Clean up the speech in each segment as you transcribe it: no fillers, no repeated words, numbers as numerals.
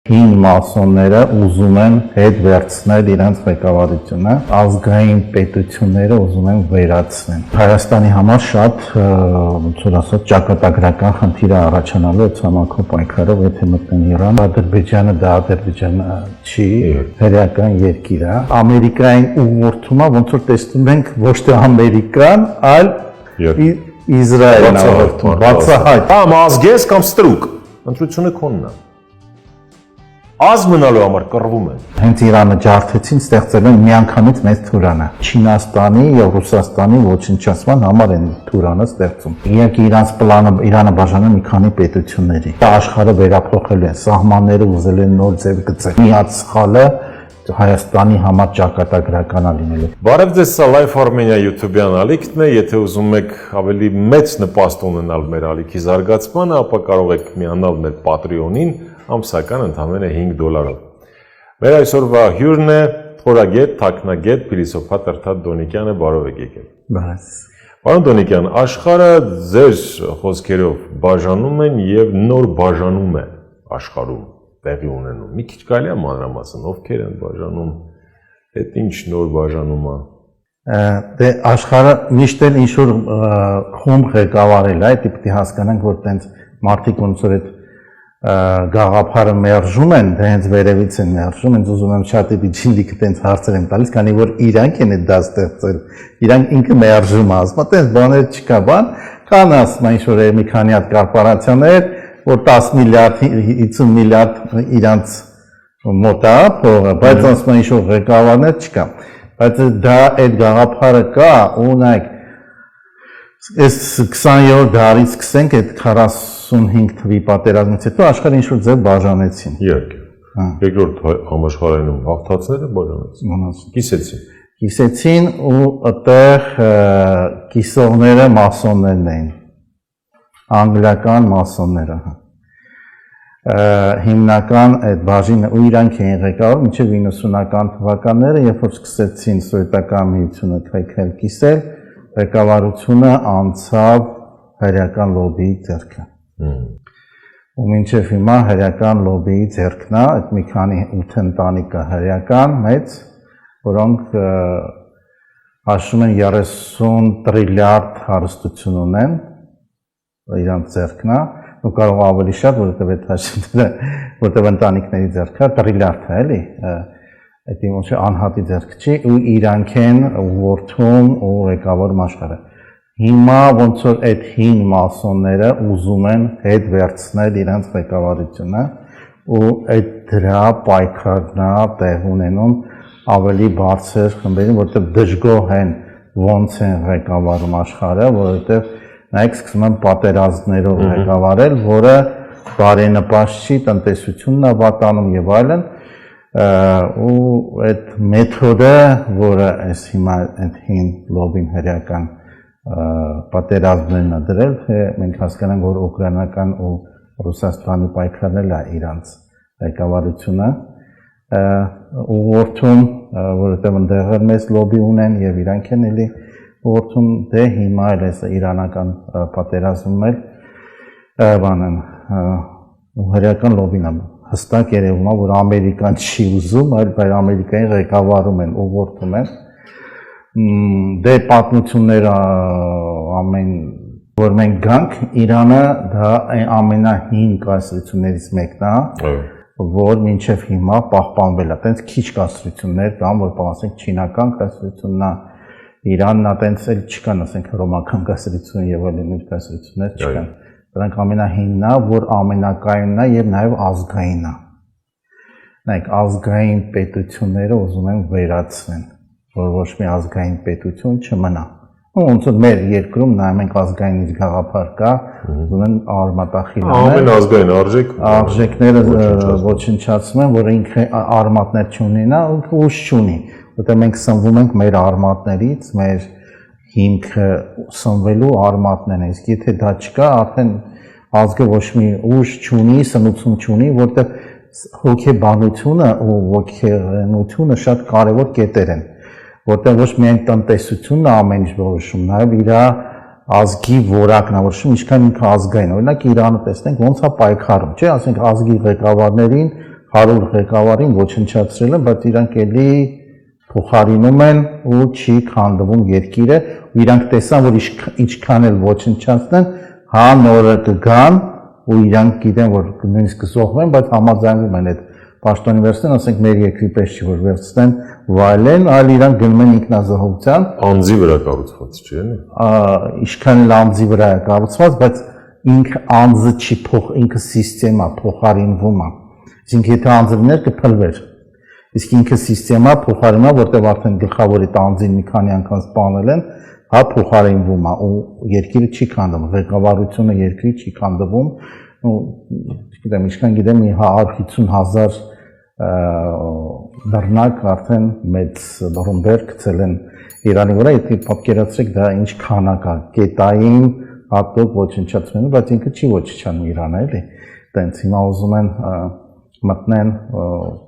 Հին մասոնները ուզում են հետ վերցնել իրենց ղեկավարությունը, ազգային պետությունները ուզում են վերացնել։ Հայաստանի համար շատ ոնց որ ասած ճակատագրական խնդիր է առաջանալու այդ ցամաքով պայքարով, եթե մտնեն Իրան, Ադրբեջանը դա Ադրբեջանը չի, հերական երկիր է։ Ամերիկային ուղղորդումը ոնց որ տեսնում ենք ոչ թե Ամերիկան, այլ Իսրայելն է ուղղորդում, բացահայտ։ Կամ ազգես կամ ստրուկ, ընտրությունը քոնն է։ Az մնալու համար կռվում են։ Հենց Իրանը ջարդեցին, ստեղծել են միանգամից մեծ Թուրանը։ Չինաստանի եւ Ռուսաստանի ոչնչացման համար են Թուրանը ստեղծում։ Իհարկե իրանց պլանը Իրանը բաժանել մի քանի պետությունների։ Աշխարհը վերափոխել են, սահմանները ուզել են նոր ձև գծել։ Միած սխալը Հայաստանի համար ճակատագրական է լինելու։ Բարև ձեզ, սա Life Armenia YouTube-յան ալիքն է, եթե ուզում եք ավելի մեծ նպաստ ունենալ մեր ալիքի զարգացմանը, ապա կարող եք միանալ մեր Patreon-ին, ամսական ընդամենը $5-ով։ Մեր այսօրվա հյուրն է խորագետ, թաքնագետ, փիլիսոփա Տրթատ Դոնիկյանը, բարով եք եկել։ Բայց Պարոն Դոնիկյան, աշխարհը ձեր խոսքերով բաժանում են եւ նոր բաժանում է աշխարհում տեղի ունենում։ Մի քիչ կարելի է մանրամասն ովքեր են բաժանում, այդ ինչ նոր բաժանում է։ Դե աշխարհը միշտ էլ ինչ որ խումբ ղեկավարել է, դե պետք է հասկանանք, որ տենց մարդիկ ոնց որ այդ գաղափարը մերժում են, դե հենց վերևից են մերժում, հենց ուզում եմ շատ դիջինդիկը տենց հարցեր եմ տալիս, քանի որ իրանք են դա ստեղծել, իրանք ինքը մերժում է, ասում է, տենց բաներ չկա, բան, կան ասում ինչ որ մի քանի հատ կորպորացիաներ, որ 10 միլիարդ, 50 միլիարդ իրանց մոտ է փողը, բայց ասում են ինչ որ ղեկավարներ չկա, բայց դա այդ գաղափարը կա, ունենք Այս 20-րդ դարից սկսենք այդ 45 թվականի պատերազմից հետո աշխարհը ինչ որ ձև բաժանեցին։ Իհարկե։ Երկրորդ համաշխարհայինում հաղթածները բաժանեցին։ Կիսեցին ու այդտեղ կիսողները մասոններն էին։ Անգլիական մասոնները։ Հիմնական այդ բաժինը ու իրանք էին ղեկավարում մինչև 90-ական թվականները, երբ որ սկսեցին սովետական միությունը քայքայել կիսել, ղեկավարությունը անցավ հայրական լոբիի ձեռքը։ Ու մինչև հիմա հայրական լոբիի ձեռքն է, այդ մի քանի 8 ընտանիք հայրական մեծ, որոնք հաշվում են 30 տրիլիարդ հարստություն ունեն, իրանց ձեռքն է, ու կարող ավելի շատ, որովհետև այդ հաշիվները, որտեղ ընտանիքների ձեռքը տրիլիարդ է, էլի, այդ ինչ անհատի ձեռք չի, ու իրանք են ուղղորդում ու ղեկավարում աշխարհը։ Հիմա ոնց որ այդ հին մասոնները ուզում են հետ վերցնել իրենց ղեկավարությունը ու այդ դրա պայքարն է տեղ ունենում ավելի բարձր խմբերին, որտեղ դժգոհ են ոնց են ղեկավարում աշխարհը, որովհետև նայեք սկսում են պատերազմներով ղեկավարել, որը բարենպաստ չի, տնտեսությունն է վատանում եւ այլն, ու այդ մեթոդը, որը այս հիմա այդ հին լոբին հերական պատերազմներն է դրել, թե մենք հասկանանք, որ ուկրաինական ու Ռուսաստանի պայքարն էլ է իրանց ղեկավարությունը ուղղորդում, որովհետև ընդեղ էլ մեծ լոբի ունեն եւ իրանք են էլի ուղղորդում, դե հիմա էլ այս իրանական պատերազմում էլ բանն հերական լոբին է հստակ երևում է, որ Ամերիկան չի ուզում, այլ Ամերիկային ղեկավարում են, ուղղորդում են։ Դե պատմությունները ամեն որ մենք գանք, Իրանը դա ամենահին կայսրություններից մեկն է, որ մինչև հիմա պահպանվել է։ Տենց քիչ կայսրություններ կան, որ ասենք չինական կայսրությունն է, Իրանն է, տենց էլ չկան, ասենք ռոմական կայսրություն եւ այլն կայսրություններ չկան։ Դրանք ամենահինն է, որ ամենակայունն է եւ նաեւ ազգային է։ Նայեք, ազգային պետությունները ուզում են վերացնել, որ ոչ մի ազգային պետություն չմնա։ Ոնց որ մեր երկրում նայում ենք ազգային իր գաղափար կա, ուզում են արմատախիլ անել։ Ամեն ազգային արժեքները ոչնչացնում են, որ ինքը արմատներ չունենա, ուժ չունի։ Որտեղ մենք սնվում ենք մեր արմատներից, մեր հիմքը սնվելու արմատներն են, իսկ եթե դա չկա, արդեն ազգը ոչ մի ուժ չունի, սնուցում չունի, որտեղ հոգեբանությունը ու ոգեղենությունը շատ կարևոր կետեր են, որտեղ ոչ միայն տնտեսությունն է ամեն ինչ որոշում, նաև իր ազգի որակն է որոշում, ինչքան ինքը ազգային, օրինակ Իրանը տեսնենք ոնց է պայքարում, չէ, ասենք ազգի ղեկավարներին 100 ղեկավարին ոչնչացրել են, բայց իրանք էլի փոխարինում են ու չի քանդվում երկիրը, ու իրանք տեսան, որ ինչքան էլ ոչնչացնեն, հա նորը կգան ու իրանք գիտեն, որ նույնիսկ կզոհվեն, բայց համաձայնվում են այդ պաշտոնի վերցնեն, ասենք մեր երկրի պես չի, որ վերցնեն վայելեն, այլ իրանք գնում են ինքնազոհության։ Անձի վրա կառուցված չէ՞, էլի։ Ինչքան էլ անձի վրա է կառուցված, բայց ինքը անձը չի ինքը սիստեմա փոխարինվում է։ Իսկ եթե անձը լիներ կփլվեր։ Իսկ ինքը սիստեմա փոխարինվում է, որտեղ արդեն գլխավորի տանձին մի քանի անգամ սպանել են, հա փոխարինվում է ու երկիրը չի քանդվում, ղեկավարությունը երկրի չի քանդվում, ու չգիտեմ, ինչքան գիտեմ 150,000 դռնակ արդեն մեծ ռումբեր գցել են Իրանի վրա, եթե պատկերացրեք դա ինչ քանակ է, կետային հատուկ ոչնչացնելու, բայց ինքը չի ոչնչանում Իրանը, էլի։ Տենց հիմա ուզում են մտնեն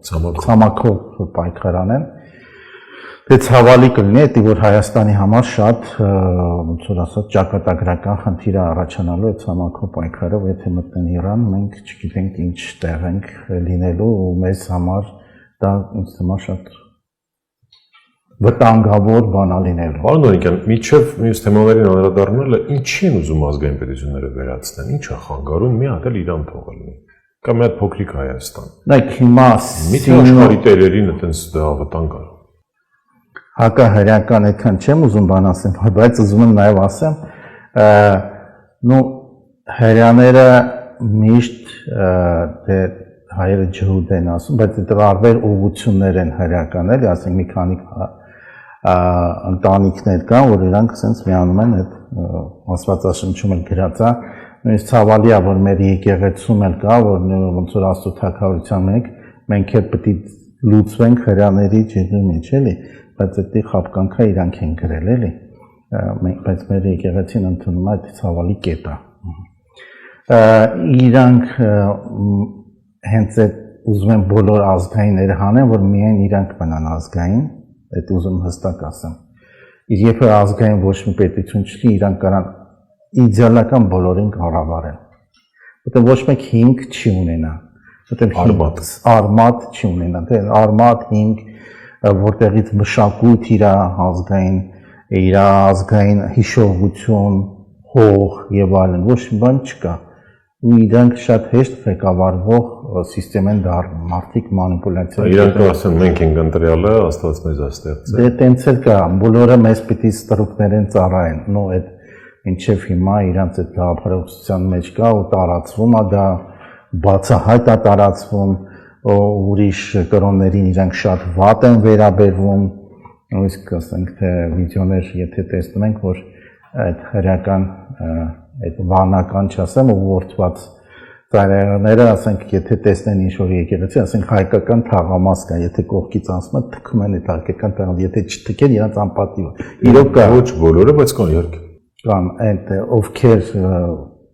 ցամաքով պայքարանեն։ Դե ցավալի կլինի, դա որ Հայաստանի համար շատ ոնց որ ասած ճակատագրական խնդիր է առաջանալու այդ ցամաքով պայքարով, եթե մտնեն Իրան, մենք չգիտենք ինչ տեղ ենք լինելու ու մեզ համար դա ինձ թվում է շատ վտանգավոր բան է լինելու։ Պարոն Դոնիկյան, միջև մյուս թեմաներին անդրադառնալը ինչի են ուզում ազգային պետությունները վերացնեն, ինչ է խանգարում մի հատ էլ Իրան թողելնի։ Կամ մի հատ փոքրիկ Հայաստան։ Նայեք հիմա միթե աշխարհի տերերին այտենց դա վտանգ է։ Հակահրեական այդքան չեմ ուզում բան ասեմ, բայց ուզում եմ նաև ասեմ, նո հրյաները միշտ դե հայերը ջհուդ են ասում, բայց դա տարբեր ուղղություններ են հրեական, էլի, ասենք մի քանի ընտանիքներ կան, որ իրանք ասենց միանում են այդ Աստվածաշնչում էլ գրած է, նույնիսկ ցավալի է, որ մեր եկեղեցում էլ կա, որ ոնց որ Աստծո թագավորության մենք էլ պետք է լուծվենք հրյաների ջրի մեջ, էլի, բայց դա խապկանքը իրանք են գրել, էլի, բայց մեր եկեղեցին ընդունում է այդ ցավալի կետը։ Իրանք հենց այդ ուզում են բոլոր ազգայինները հանեն, որ միայն իրանք մնան ազգային, այդ ուզում հստակ ասեմ։ Իսկ երբ ազգային ոչ մի պետություն չկա, իրանք կարան իդեալական բոլորին կառավարեն։ Որտեղ ոչ մեկ հիմք չի ունենա, որտեղ արմատ չի ունենա, դե արմատ հիմք, որտեղից մշակույթ իր ազգային հիշողություն, հող եւ այլն, ոչ մի բան չկա։ Ու իրանք շատ հեշտ ղեկավարվող սիստեմ են դառնում, մարդիկ մանիպուլյացիա։ Իրանք ասեն մենք ենք ընտրյալը, Աստված մեզ է ստեղծել։ Դե տենց էլ կա, բոլորը մեզ պիտի ստրուկներեն ծառայեն, նո այդ ինչեվ հիմա իրանք այդ գաղափարության մեջ կա ու տարածվում է դա բացահայտ է տարածվում, ուրիշ կրոններին իրանք շատ վատ են վերաբերվում, նույնիսկ ասենք թե վիդեոներ եթե տեսնում ենք, որ այդ հրեական այդ վանական չասեմ ու որդված ծառայողները, ասենք, եթե տեսնեն ինչ-որ եկեղեցի, ասենք հայկական թաղամաս կա, եթե կողքից անցնում են, թքում են այդ հայկական թաղամաս, եթե չթքեն, իրանց անպատիվ է։ Իրոք կա։ Ոչ բոլորը, բայց կան իհարկե։ Կան այդ ովքեր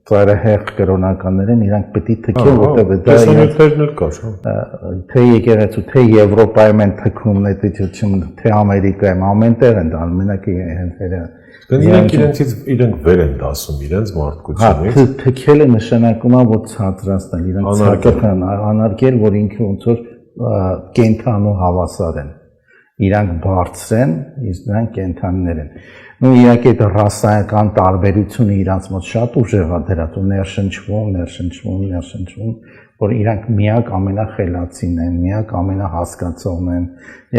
ծառայահեղ կրոնականներ են, իրանք պետք է թքեն, որտեղ դա տեսանյութերն էլ կա, թե եկեղեցու, թե Եվրոպայում են թքում, թե Ամերիկայում, ամենտեղ են դա, մենակ իրենք վեր են դասում իրենց մարդկությունից։ Հա, թքելը նշանակում է, որ ցածրացնել իրենց ցակեղան, անարգել, որ ինքը ոնց որ կենթանու հավասար են։ Իրանք բարձր են, իսկ նրանք կենթանիներ են։ Ու իհարկե այդ ռասայական տարբերությունը իրանց մոտ շատ ուժեղ է դրած, ու ներշնչվում, որ իրանք միակ ամենախելացին են, միակ ամենահասկացողն են,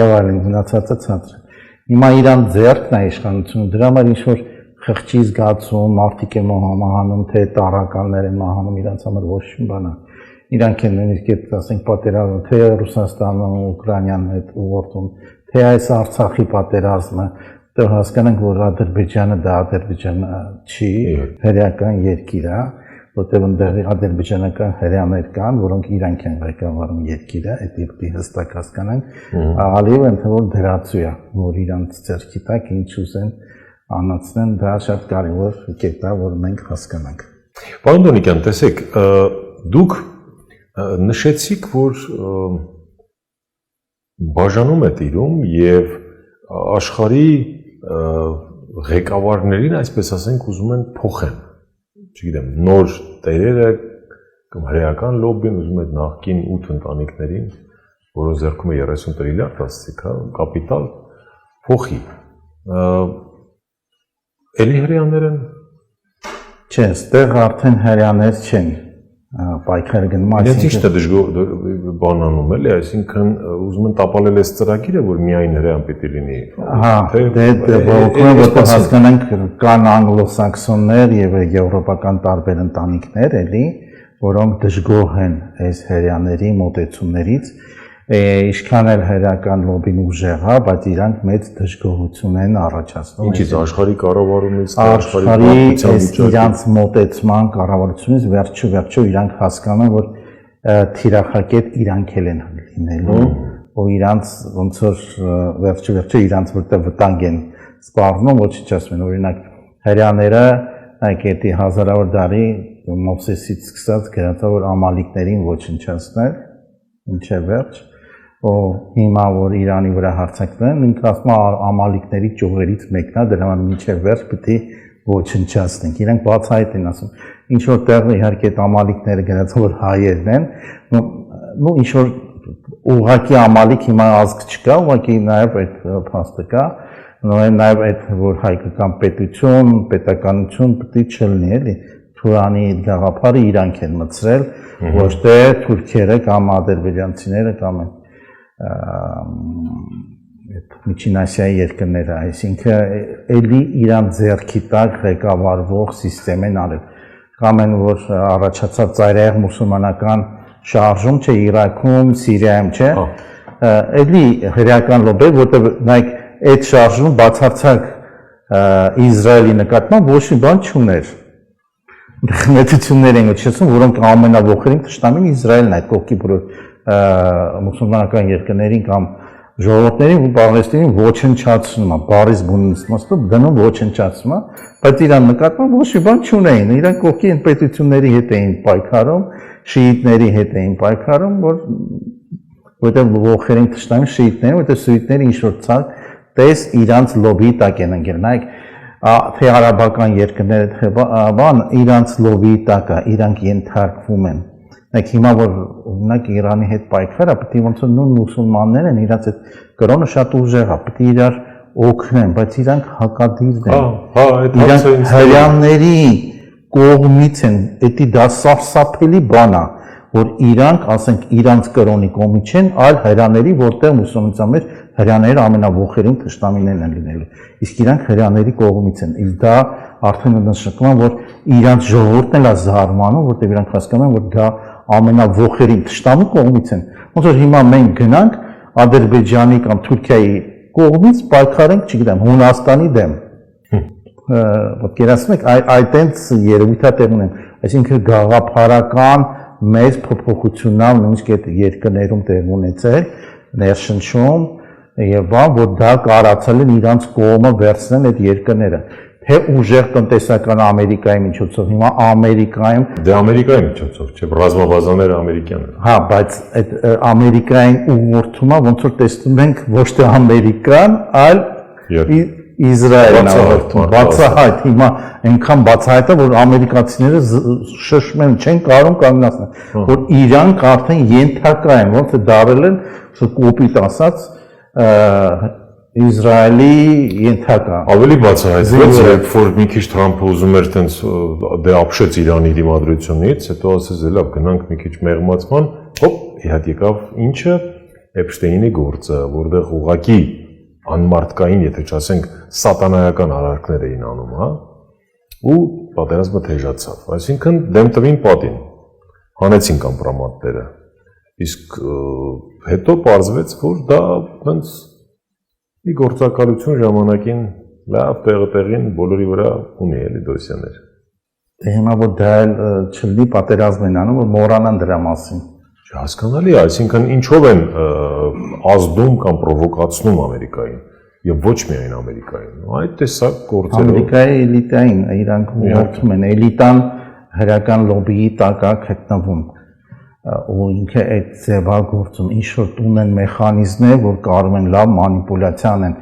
եւ այլն, մնացածը ցածր։ Հիմա իրան ձեռքն է իշխանությունը, դրա համար ինչ-որ խղճի զգացում, մարդիկ են մահանում, թե տարականներ են մահանում, իրանց համար ոչ մի բան է։ Իրանք են նույնիսկ այդ ասենք պատերազմը, թե Ռուսաստանում, Ուկրաինան հետ ուղղորդում, թե այս Արցախի պատերազմը, դեռ հասկանանք, որ Ադրբեջանը դա Ադրբեջանը չի, հրեական երկիր է, որտեղ այնտեղ ադրբեջանական հրեաներ կան, որոնք իրանք են ղեկավարում երկիրը, այդ դեպքի հստակ հասկանանք, Ալիևը ընդհանուր դրացու է, որ իրանց ձեռքի տակ ինչ ուզեն անացնեն, դա շատ կարևոր կետ է, որ մենք հասկանանք։ Պարոն Դոնիկյան, տեսեք, դուք նշեցիք, որ բաժանում է տիրում եւ աշխարհի ղեկավարներին, այսպես ասենք, ուզում են փոխեն։ Չգիտեմ, նոր տերերը կամ հրեական լոբբին ուզում է նախկին 8 ընտանիքներին, որոնց ձեռքում է 30 տրիլիարդ ասացիք, հա, կապիտալ փոխի։ Էլի հրեաներ են։ Չէ, այստեղ արդեն հրեաներ չեն։ Պայքարը գնում Իրենց ի՞նչն է դժգոհ բանանում էլի, այսինքն ուզում են տապալել այս ծրագիրը, որ միայն հրեան պիտի լինի։ Հա, դե բողոքում որ հասկանանք կան անգլոսաքսոններ եւ եվրոպական տարբեր ընտանիքներ էլի, որոնք դժգոհ են այս հրեաների մոտեցումներից, ինչքան էլ հրեական լոբին ուժեղ է, բայց իրանք մեծ դժգոհություն են առաջացնում։ Ինչից աշխարհի կառավարումից, աշխարհի իրանց մոտեցման կառավարությունից վերջո իրանք հասկանում որ թիրախակետ իրանք են լինելու, ու իրանց ոնց որ վերջո իրանց որտեղ վտանգ են սպառնում, ոչինչ ասում են, օրինակ հրեաները այդի հազարավոր տարի Մովսեսից սկսած գրած որ ամալիկներին ոչնչացնել, ինչև վերջ, ու հիմա որ Իրանի վրա հարձակվում են, ինքը ասում է ամալիկների ճյուղերից մեկն է, դրա համար մինչև վերջ պիտի ոչնչացնենք։ Իրանք բացահայտ են ասում, ինչ որ տեղ իհարկե այդ ամալիկները գրած որ հայերն են, ու ինչ որ ուղղակի ամալիկ հիմա ազգ չկա, ուղղակի նաև այդ փաստը կա, նաև այդ որ հայկական պետություն, պետականություն պիտի չլինի, էլի Թուրանի գաղափարը իրանք են մտցրել, ոչ թե թուրքերը կամ ադրբեջանցիները կամ Միջին Ասիայի երկրները, այսինքն էլի իրան ձեռքի տակ ղեկավարվող համակարգ են արել։ Կամ են որ առաջացավ ծայրահեղ մուսուլմանական շարժում, չէ, Իրաքում, Սիրիայում, չէ, էլի հրեական լոբը, որտեղ նայեք այդ շարժումը բացարձակ Իսրայելի նկատմամբ ոչ մի բան չուներ։ Խմեցություններ են ոչեցնում, որոնք ամենավոխերին թշնամին Իսրայելն է, այդ կողքի բոլոր մուսուլմանական երկրներին կամ ժողովուրդներին ու պաղեստինին ոչնչացնում է, բարիս բունից մստով դնում ոչնչացնում է, բայց իրան նկատմամբ ոչ մի բան չունեին, իրանք կողքի են պետությունների հետ էին պայքարում, շիիտների հետ էին պայքարում, որտեղ ողերին թշնամին շիիտներին, որտեղ սուննիները ինչ որ ցած տես իրանց լոբիի տակ են ընկել, նայեք թե արաբական երկրները թե բան իրանց լոբիի տակ է, իրանք ենթարկվում են։ Նայեք հիմա որ օրինակ Իրանի հետ պայքարը, պետք է ոնց որ նույն մուսուլմաններ են, իրանց այդ կրոնը շատ ուժեղ է, պետք է իրար օգնեն, բայց իրանք հակադիր են։ Հա, այդ հարցը հրեաների կողմից են, դա սարսափելի բան է, որ իրանք, ասենք, իրանց կրոնի կողմից չեն, այլ հրեաների, որտեղ մուսուլմանության մեջ հրեաները ամենավոխերին թշնամիներն են լինելու։ Իսկ իրանք հրեաների կողմից են։ Իսկ դա արդեն նշանակում է, որ իրանց ժողովուրդն էլ է զարմանում, որտեղ իրանք հասկանում են, որ դա ամենավոխերին թշնամու կողմից են։ Ոնց որ հիմա մենք գնանք Ադրբեջանի կամ Թուրքիայի կողմից պայքարենք, չգիտեմ, Հունաստանի դեմ։ Պատկերացնում եք, այդտենց երևույթ է տեղ ունեն, այսինքն գաղափարական մեծ փոփոխություններ նույնիսկ այդ երկրներում տեղ ունեցել, ներշնչում եւ բան, որ դա կարացել են իրանց կողմը վերցնել այդ երկրները, թե ուժեղ տնտեսական Ամերիկայի միջոցով, հիմա Ամերիկայում դե Ամերիկայի միջոցով, չէ, ռազմաբազաները ամերիկյան են։ Հա, բայց այդ Ամերիկային ուղղորդումը ոնց որ տեսնում ենք ոչ թե Ամերիկան, այլ Իսրայելն է, բացահայտ, հիմա այնքան բացահայտ է, որ ամերիկացիները շշմում են, չեն կարող կանգնացնել, որ իրանք արդեն ենթակա են, ոնց է դարել են, կոպիտ ասած, Իսրայելի ենթակա։ Ավելի բացահայտվեց, երբ որ մի քիչ Թրամփը ուզում էր տենց դե ապշեց Իրանի դիմադրությունից, հետո ասեց լավ գնանք մի քիչ մեղմացման, հոպ, իհատ եկավ ինչը Էփշտեյնի գործը, որտեղ ուղղակի անմարդկային, եթե չասենք սատանայական արարքներ էին անում, հա, ու պատերազմը թեժացավ։ Այսինքն դեմ տվին պատին, հանեցին կամպրոմատները։ Իսկ հետո պարզվեց, որ դա հենց մի գործակալություն ժամանակին լավ տեղին բոլորի վրա ունի էլի դոսիաներ։ Դե հիմա որ դա չլինի պատերազմ են անում, որ մոռանան դրա մասին։ Հասկանալի է, այսինքն ինչով են ազդում կամ պրովոկացնում Ամերիկային եւ ոչ միայն Ամերիկային։ Այդ տեսակ գործերով Ամերիկայի էլիտային իրանք ուղղորդում են, էլիտան հրական լոբիի տակ է գտնվում, ու ինքը այդ ձևագործում ինչ որ ունեն մեխանիզմներ, որ կարող են լավ մանիպուլյացիա անեն։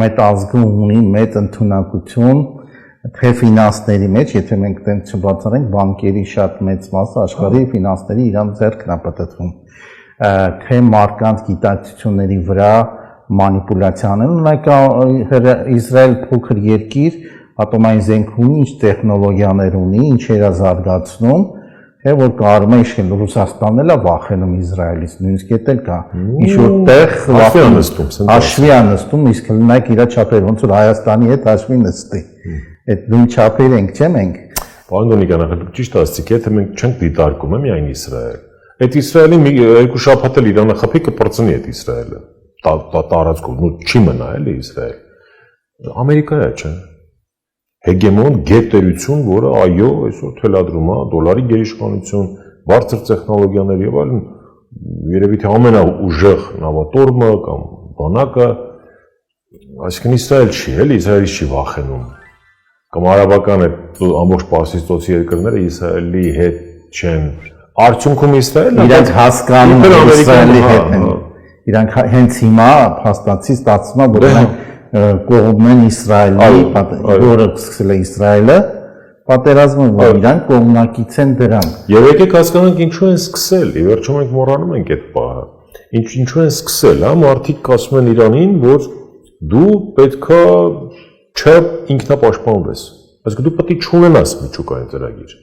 Մեծ ազգը ունի մեծ ընդունակություն, թե ֆինանսների մեջ, եթե մենք տենց չբացառենք, բանկերի շատ մեծ մասը աշխարհի ֆինանսների իրան ձեռքն է պատտվում, թե մարդկանց գիտակցությունների վրա մանիպուլյացիաներ, ունենք Իսրայել փոքր երկիր, ատոմային զենք ունի, ինչ տեխնոլոգիաներ ունի, ինչեր է զարգացնում, թե որ կարող է իշխել Ռուսաստանն էլ է վախենում Իսրայելից, նույնիսկ էլ կա ինչ-որ տեղ հաշվի է նստում, իսկ լնայք իր չափեր, ոնց որ Հայաստանի հետ հաշվի նստի, այդ նույն չափեր ենք, չէ՞ մենք։ Պարոն Դոնիգյան, ճիշտ ասացիք, եթե մենք չենք դիտարկում միայն Իսրայել, այդ Իսրայելի երկու շաբաթ էլ Իրանը խփի կպրծնի այդ Իսրայելը, տարածքում, ու չի մնա էլի Իսրայել։ Ամերիկա է, չէ՞։ Հեգեմոն գերտերություն, որը այո, այսօր թելադրում է դոլարի գերիշխանություն, բարձր տեխնոլոգիաներ եւ այլն, երևի թե ամենաուժեղ նավատորմը կամ բանակը, այսինքն Իսրայել չի, էլի Իսրայելի չի վախենում։ Կամ արաբական այդ ամբողջ Պարսից ծոցի երկրները Իսրայելի հետ չեն։ Արդյունքում Իսրայելը իրանք հասկանում են Իսրայելի հետ են։ Իրանք հենց հիմա փաստացի ստացվում է, որ կողմն Իսրայելի, որը սկսել է Իսրայելը, պատերազմը, որ իրանք կողմնակից են դրան։ Եվ եկեք հասկանանք ինչու են սկսել, ի վերջո մենք մոռանում ենք այդ պահը։ Ինչու են սկսել, հա, մարդիկ ասում են Իրանին, որ դու պետքա չէ ինքնապաշտպանվես։ Այսինքն դու պետք է չունենաս միջուկային ծրագիր։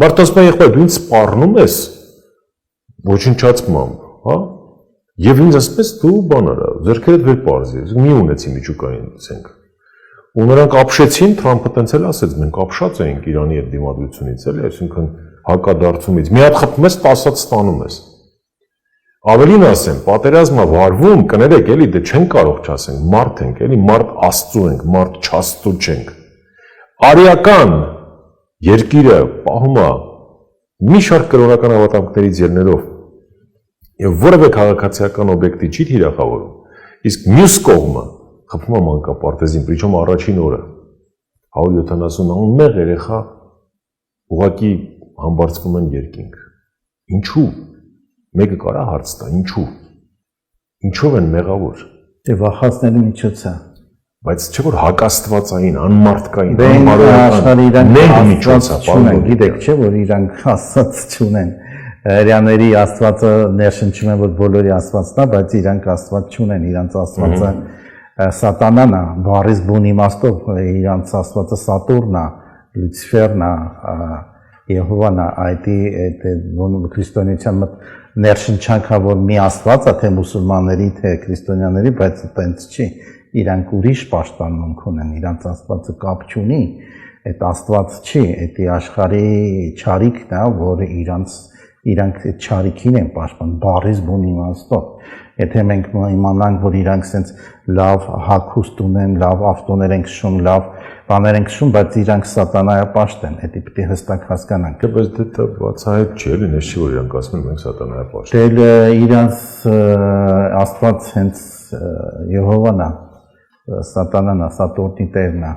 Մարդը ասում է, եղբայր, դու ինձ սպառնում ես ոչնչացմամբ, հա։ Եվ ինձ ասում ես դու բան արա, ձեռքերդ վեր պարզի, մի ունեցի միջուկային ցենք։ Ու նրանք ապշեցին, Թրամփը տենց էլ ասեց, մենք ապշած էինք Իրանի հետ դիմադրությունից, էլի, այսինքն հակադարձումից։ Մի հատ խփում ես, 10-ած ստանում ես։ Ավելին ասեմ, պատերազմը վարվում, կներեք, էլի, դե չեն կարող չասենք, մարդ ենք, էլի, մարդ Աստծու ենք, մարդ չաստծու չենք։ Արիական երկիրը պահում է մի շարք կրոնական հավատամքներից ելնելով եւ որևէ քաղաքացիական օբյեկտի չի թիրախավորում, իսկ մյուս կողմը խփում է մանկապարտեզին, причем առաջին օրը 170 անմեղ երեխա ուղակի համբարձվում են երկինք։ Ինչու՞։ Մեկը կարա հարց տա, ինչու՞։ Ինչով են մեղավոր։ Դե վախացնելու միջոց է։ Բայց չէ որ հակաստվածային, անմարդկային, անմարդկային միջոց է, գիտեք, չէ որ իրանք Աստված չունեն։ Հрьяաների Աստվածը ներշնչում է, որ բոլորի Աստվածն է, բայց իրանք Աստված չունեն, իրանց Աստվածը Սատանան է, բառից բուն իմաստով, իրանց Աստվածը Սատուրնն է, Լյուցիֆերն է, Եհովան է, այդ քրիստոնեության մոտ ներշնչանքա, որ մի Աստված է, թե մուսուլմանների, թե քրիստոնյաների, բայց այդպես չի, իրանք ուրիշ պաշտպանմունք ունեն, իրանց Աստվածը կապ չունի, այդ Աստված չի, այդ աշխարհի չարիքն է, որը իրանք այդ չարիքին են պաշտպանում, բառից բուն իմաստով։ Եթե մենք իմանանք, որ իրանք սենց լավ հագուստ ունեն, լավ ավտոներ են քշում, լավ բաներ են քշում, բայց իրանք սատանայապաշտ են, դա պետք է հստակ հասկանանք։ Բայց դա բացահայտ չի, էլի, նշի որ իրանք ասում են մենք սատանայապաշտ։ Դե իրանց Աստված հենց Եհովան է, Սատանան է, Սատուրնի տերն է։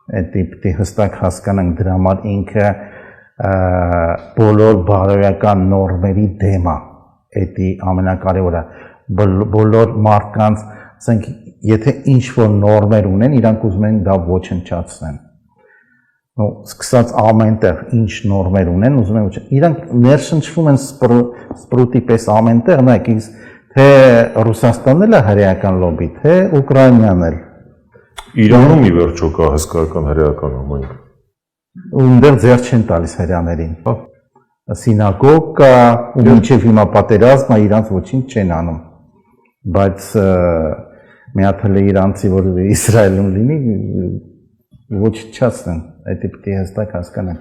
Դա պետք է հստակ հասկանանք, դրա համար ինքը բոլոր բարոյական նորմերի դեմ է, դա ամենակարևորը, բոլոր մարդկանց, ասենք, եթե ինչ-որ նորմեր ունեն, իրանք ուզում են դա ոչնչացնեն։ Սկսած ամենտեղ ինչ նորմեր ունեն, ուզում են ոչնչացնեն։ Իրանք ներշնչվում են սպրուտի պես ամենտեղ, նայեք, թե Ռուսաստանն էլ է հրեական լոբի, թե Ուկրաինան էլ։ Իրանում ի վերջո կա հսկայական հրեական համայնք։ Ունդեղ ձեռ չեն տալիս հրեաներին։ Սինագոգ կա, ու մինչև հիմա պատերազմը իրանց ոչինչ չեն անում։ Բայց մի հատ էլ իրանցի, որ Իսրայելում լինի, ոչնչացնեն, դա պետք է հստակ հասկանանք։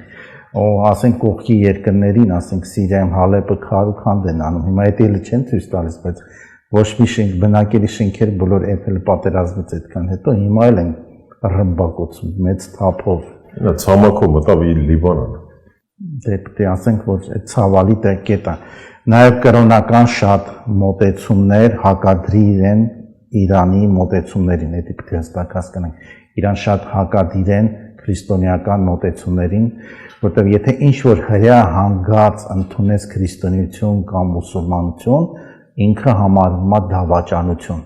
Ասենք կողքի երկրներին, ասենք Սիրիայում, Հալեպը քարուքանդ են անում։ Հիմա դա էլ չեն ցույց տալիս, բայց ոչ մի շենք, բնակելի շենքեր բոլոր էփել պատերազմից այդքան հետո հիմա էլ են ռմբակոծում մեծ թափով։ Նա ցամաքով մտավ Լիբանան։ Դե պետք է ասենք, որ այդ ցավալի կետա։ Նաև կրոնական շատ մոտեցումներ հակադրիր են Իրանի մոտեցումներին, դա պետք է հստակ հասկանանք։ Իրան շատ հակադրիր են քրիստոնեական մոտեցումներին, որտեղ եթե ինչ-որ հրեա հանգած ընդունես քրիստոնեություն կամ մուսուլմանություն, ինքը համարվում է դավաճանություն։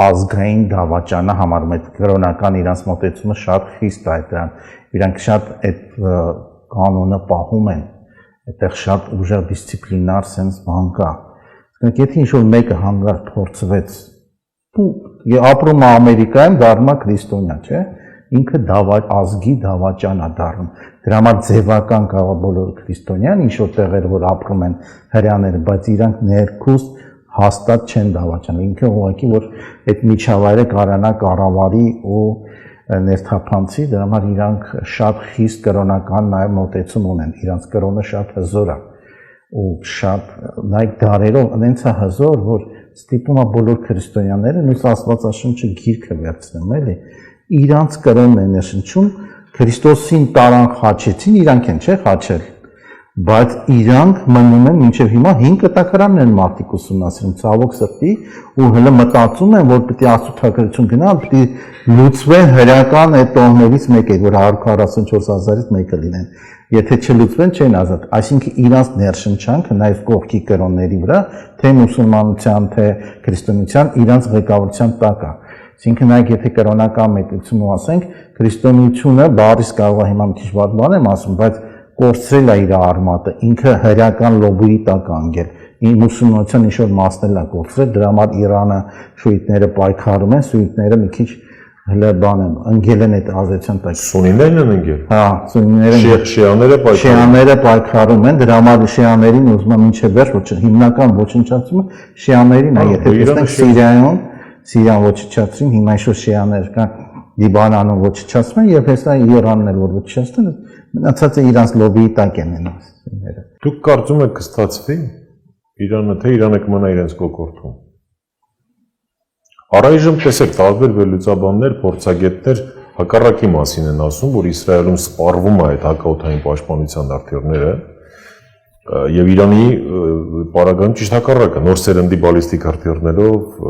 ազգային դավաճանը համարում այդ կրոնական իրանց մոտեցումը շատ խիստ է դրան իրանք շատ այդ կանոնը պահում են այդտեղ շատ ուժեղ դիսցիպլինար sense բան կա եթե ինչ-որ մեկը հանգարտ փորձվեց ապրում է Ամերիկայում դառնում է քրիստոնյա չէ ինքը ազգի դավաճան է դառնում դրա համար ձևական կարող բոլոր քրիստոնյան ինչ-որ տեղեր որ ապրում են հрьяաները բայց իրանք ներքուստ հաստատ չեն դավաճան ինքը ուղղակի որ այդ միջավայրը կարանա կառավարի ու ներթափանցի դրա համար իրանք շատ խիստ կրոնական նաև մոտեցում ունեն իրանց կրոնը շատ հզոր է ու շատ նայեք դարերով այնց է հզոր որ ստիպում է բոլոր քրիստոնյաները նույնիսկ Աստվածաշունչը գիրքը վերցնեմ էլի իրանց կրոնն է ներշնչում Քրիստոսին տարան խաչեցին իրանք են չէ խաչել բայց իրանք մնում են մինչև հիմա 5 կտակարանն են մարդիկ ուսումնասիրում ցավոք սրտի ու հələ մտածում են որ պետք է աստուծակրություն գնա պետք է լուծվեն հրական այդ տոհներից մեկը որ 144,000-ից մեկը լինեն եթե չլուծվեն չեն ազատ այսինքն իրանց ներշնչանքը նաև կողքի կրոնների վրա թե մուսուլմանության թե քրիստոնեության իրանց ղեկավարության տակ է այսինքն նայեք եթե կրոնական մետությունով ասենք քրիստոնեությունը բառից կարող է հիմա մի քիչ վատ բան եմ ասում բայց կորցրել է իր արմատը ինքը հրական լոբուի տակ անգել մուսուլմանության ինչ-որ մասն է կորցրել դրա համար Իրանը շուիտները պայքարում են շուիտները մի քիչ հələ բան են ընկել են այդ ազդեցության տակ Սունիներն են ընկել հա սունիները շիաները պայքարում են դրա համար շիաներին ուզում են մինչև վերջ ոչ հիմնական ոչնչացումը շիաներին է եթե տեսնենք Սիրիան ոչնչացրին հիմա ինչ-որ շիաներ կան Լիբանանում ոչնչացում են եւ հեսա Իրանն էլ որ ոչնչացնեն մնացածը իրանց լոբիի տակ են նույնները Դուք կարծում եք կստացվի Իրանը թե Իրանը կմնա իրենց կոկորտում Առայժմ տեսեք տարբեր վերլուծաբաններ փորձագետներ հակառակի մասին են ասում որ Իսրայելում սպառվում է այդ հակաօդային պաշտպանության արտերները եւ Իրանի պարագայում ճիշտ հակառակը նոր սերնդի բալիստիկ արտերներով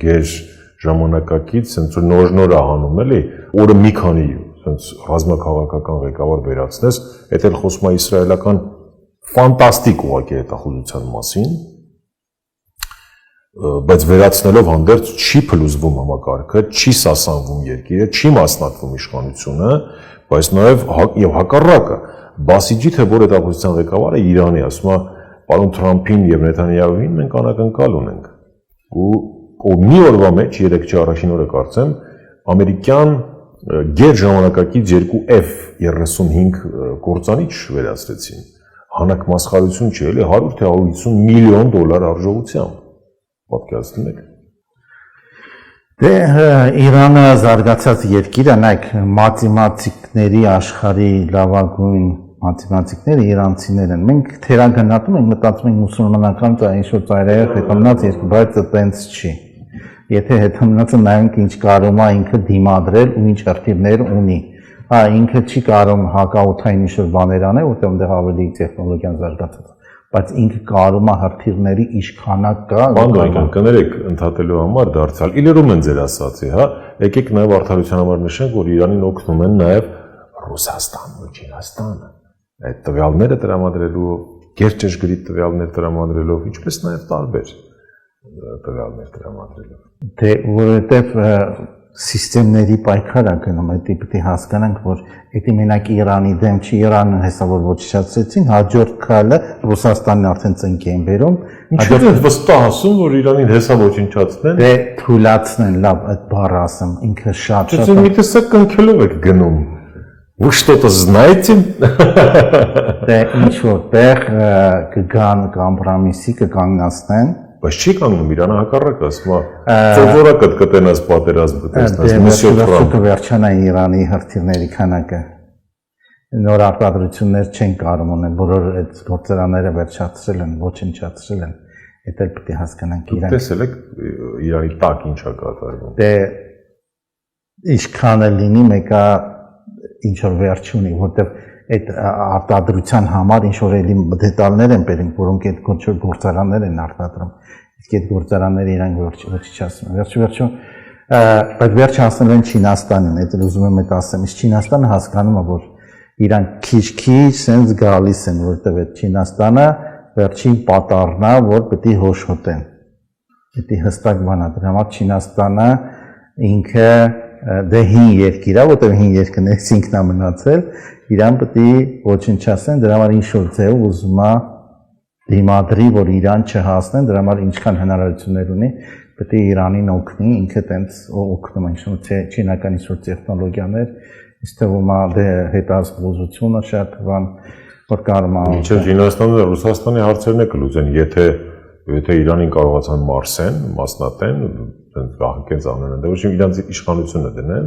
գեր ժամանակակից sense նոր ահանում էլի օրը մի քանի sense ռազմաքաղաքական ղեկավար վերացնես այդ էլ խոսում է իսրայելական ֆանտաստիկ ուղղակի հետախուզության մասին բայց վերացնելով հանդերձ չի փլուզվում համակարգը, չի սասանվում երկիրը, չի մասնատվում իշխանությունը, բայց նաև եւ հակառակը Բասիջի թե որ հետախուզության ղեկավարը Իրանի ասում է պարոն Թրամփին եւ Նեթանյահուին մենք անակնկալ ունենք ու մի օրվա մեջ 3 առաջին օրը կարծեմ ամերիկյան գեր ժամանակակից 2 F-35 կործանիչ վերացրեցին հանակ մասխարություն չի էլի 100 թե 150 միլիոն դոլար արժողությամբ պատկերացնում եք Դե Իրանը զարգացած երկիր է, նայեք մաթեմատիկների աշխարհի լավագույն մաթեմատիկները իրանցիներ են։ Մենք թերագնահատում ենք, մտածում ենք մուսուլմանական ինչ-որ ծայրահեղ հետամնաց երկու, բայց այդպես չի։ Եթե հետամնացը նայենք ինչ կարող է ինքը դիմադրել ու ինչ հրթիռներ ունի։ Հա, ինքը չի կարող հակաօդային ինչ-որ բաներ անել, որտեղ այնտեղ ավելի տեխնոլոգիան զարգացած է։ Բայց ինքը կարում է հրթիռների իշխանակ կա Բանկային կներեք ընդհատելու համար դարձյալ իլերում են ձեր ասացի, հա, եկեք նաև արդարության համար նշենք, որ Իրանին օգնում են նաև Ռուսաստանն ու Չինաստանը։ Այդ տվյալները տրամադրելու, գերճշգրիտ տվյալներ տրամադրելով, ինչպես նաև տարբեր տվյալներ տրամադրելով։ Դե որովհետև Սիստեմների պայքար է գնում, դա պետք է հասկանանք, որ դա մենակ Իրանի դեմ չի, Իրանը հեսա որ ոչնչացրեցին, հաջորդ քայլը Ռուսաստանն արդեն ծնկի են բերում։ Ինչու՞ են վստահ ասում, որ Իրանին հեսա ոչնչացնեն։ Դե թույլատնեն, լավ, այդ բառը ասեմ, ինքը շատ Դե մի տեսակ կնքելով եք գնում։ Вы что-то знаете? Դե ինչ որտեղ կգան կոմպրոմիսի կկանգնացնեն Բայց չի կանգնում Իրանը հակառակը, ասում է ծովորա կտկտենաս պատերազմը տեսնաս միսիոն Թրամփ վերջանային Իրանի հրթիռների քանակը նոր արտադրություններ չեն կարող ունեն բոլոր այդ գործարանները վերջացրել են ոչնչացրել են դա էլ պետք է հասկանանք Իրան տեսել եք Իրանի տակ ինչա կատարվում Դե ինչքան է լինի մեկը ինչ որ վերջ ունի որտեվ այդ արտադրության համար ինչ որ էլի դետալներ են բերին, որոնք այդ գործարաններ են արտադրում։ Իսկ այդ գործարանները իրանք ոչնչացնում են։ Վերջո բայց վերջ հասնել են Չինաստանին, այդ ուզում եմ այդ ասեմ, իսկ Չինաստանը հասկանում է, որ իրանք քիչ-քիչ sense գալիս են, որտեղ այդ Չինաստանը վերջին պատառնա, որ պետք է հոշոտեն։ Դա հստակ բան է, դրա համար Չինաստանը ինքը դե հին երկիր է, որտեղ հին երկրներից ինքն է մնացել, իրան պետք է ոչնչացնեն, դրա համար ինչ որ ձև ուզում է դիմադրի, որ Իրան չհասնեն, դրա համար ինչքան հնարավորություններ ունի, պետք է Իրանին օգնի, ինքը տենց օգնում է, ինչ-որ չինական ինչ-որ տեխնոլոգիաներ, ինձ թվում է դե հետազոտությունը շատ բան, որ կարում է։ Մինչև Չինաստանը Ռուսաստանի հարցերն է կլուծեն, եթե Իրանին կարողացան մարսեն, մասնատեն, տենց կահկենց անեն, դե ոչ իրանց իշխանությունը դնեն,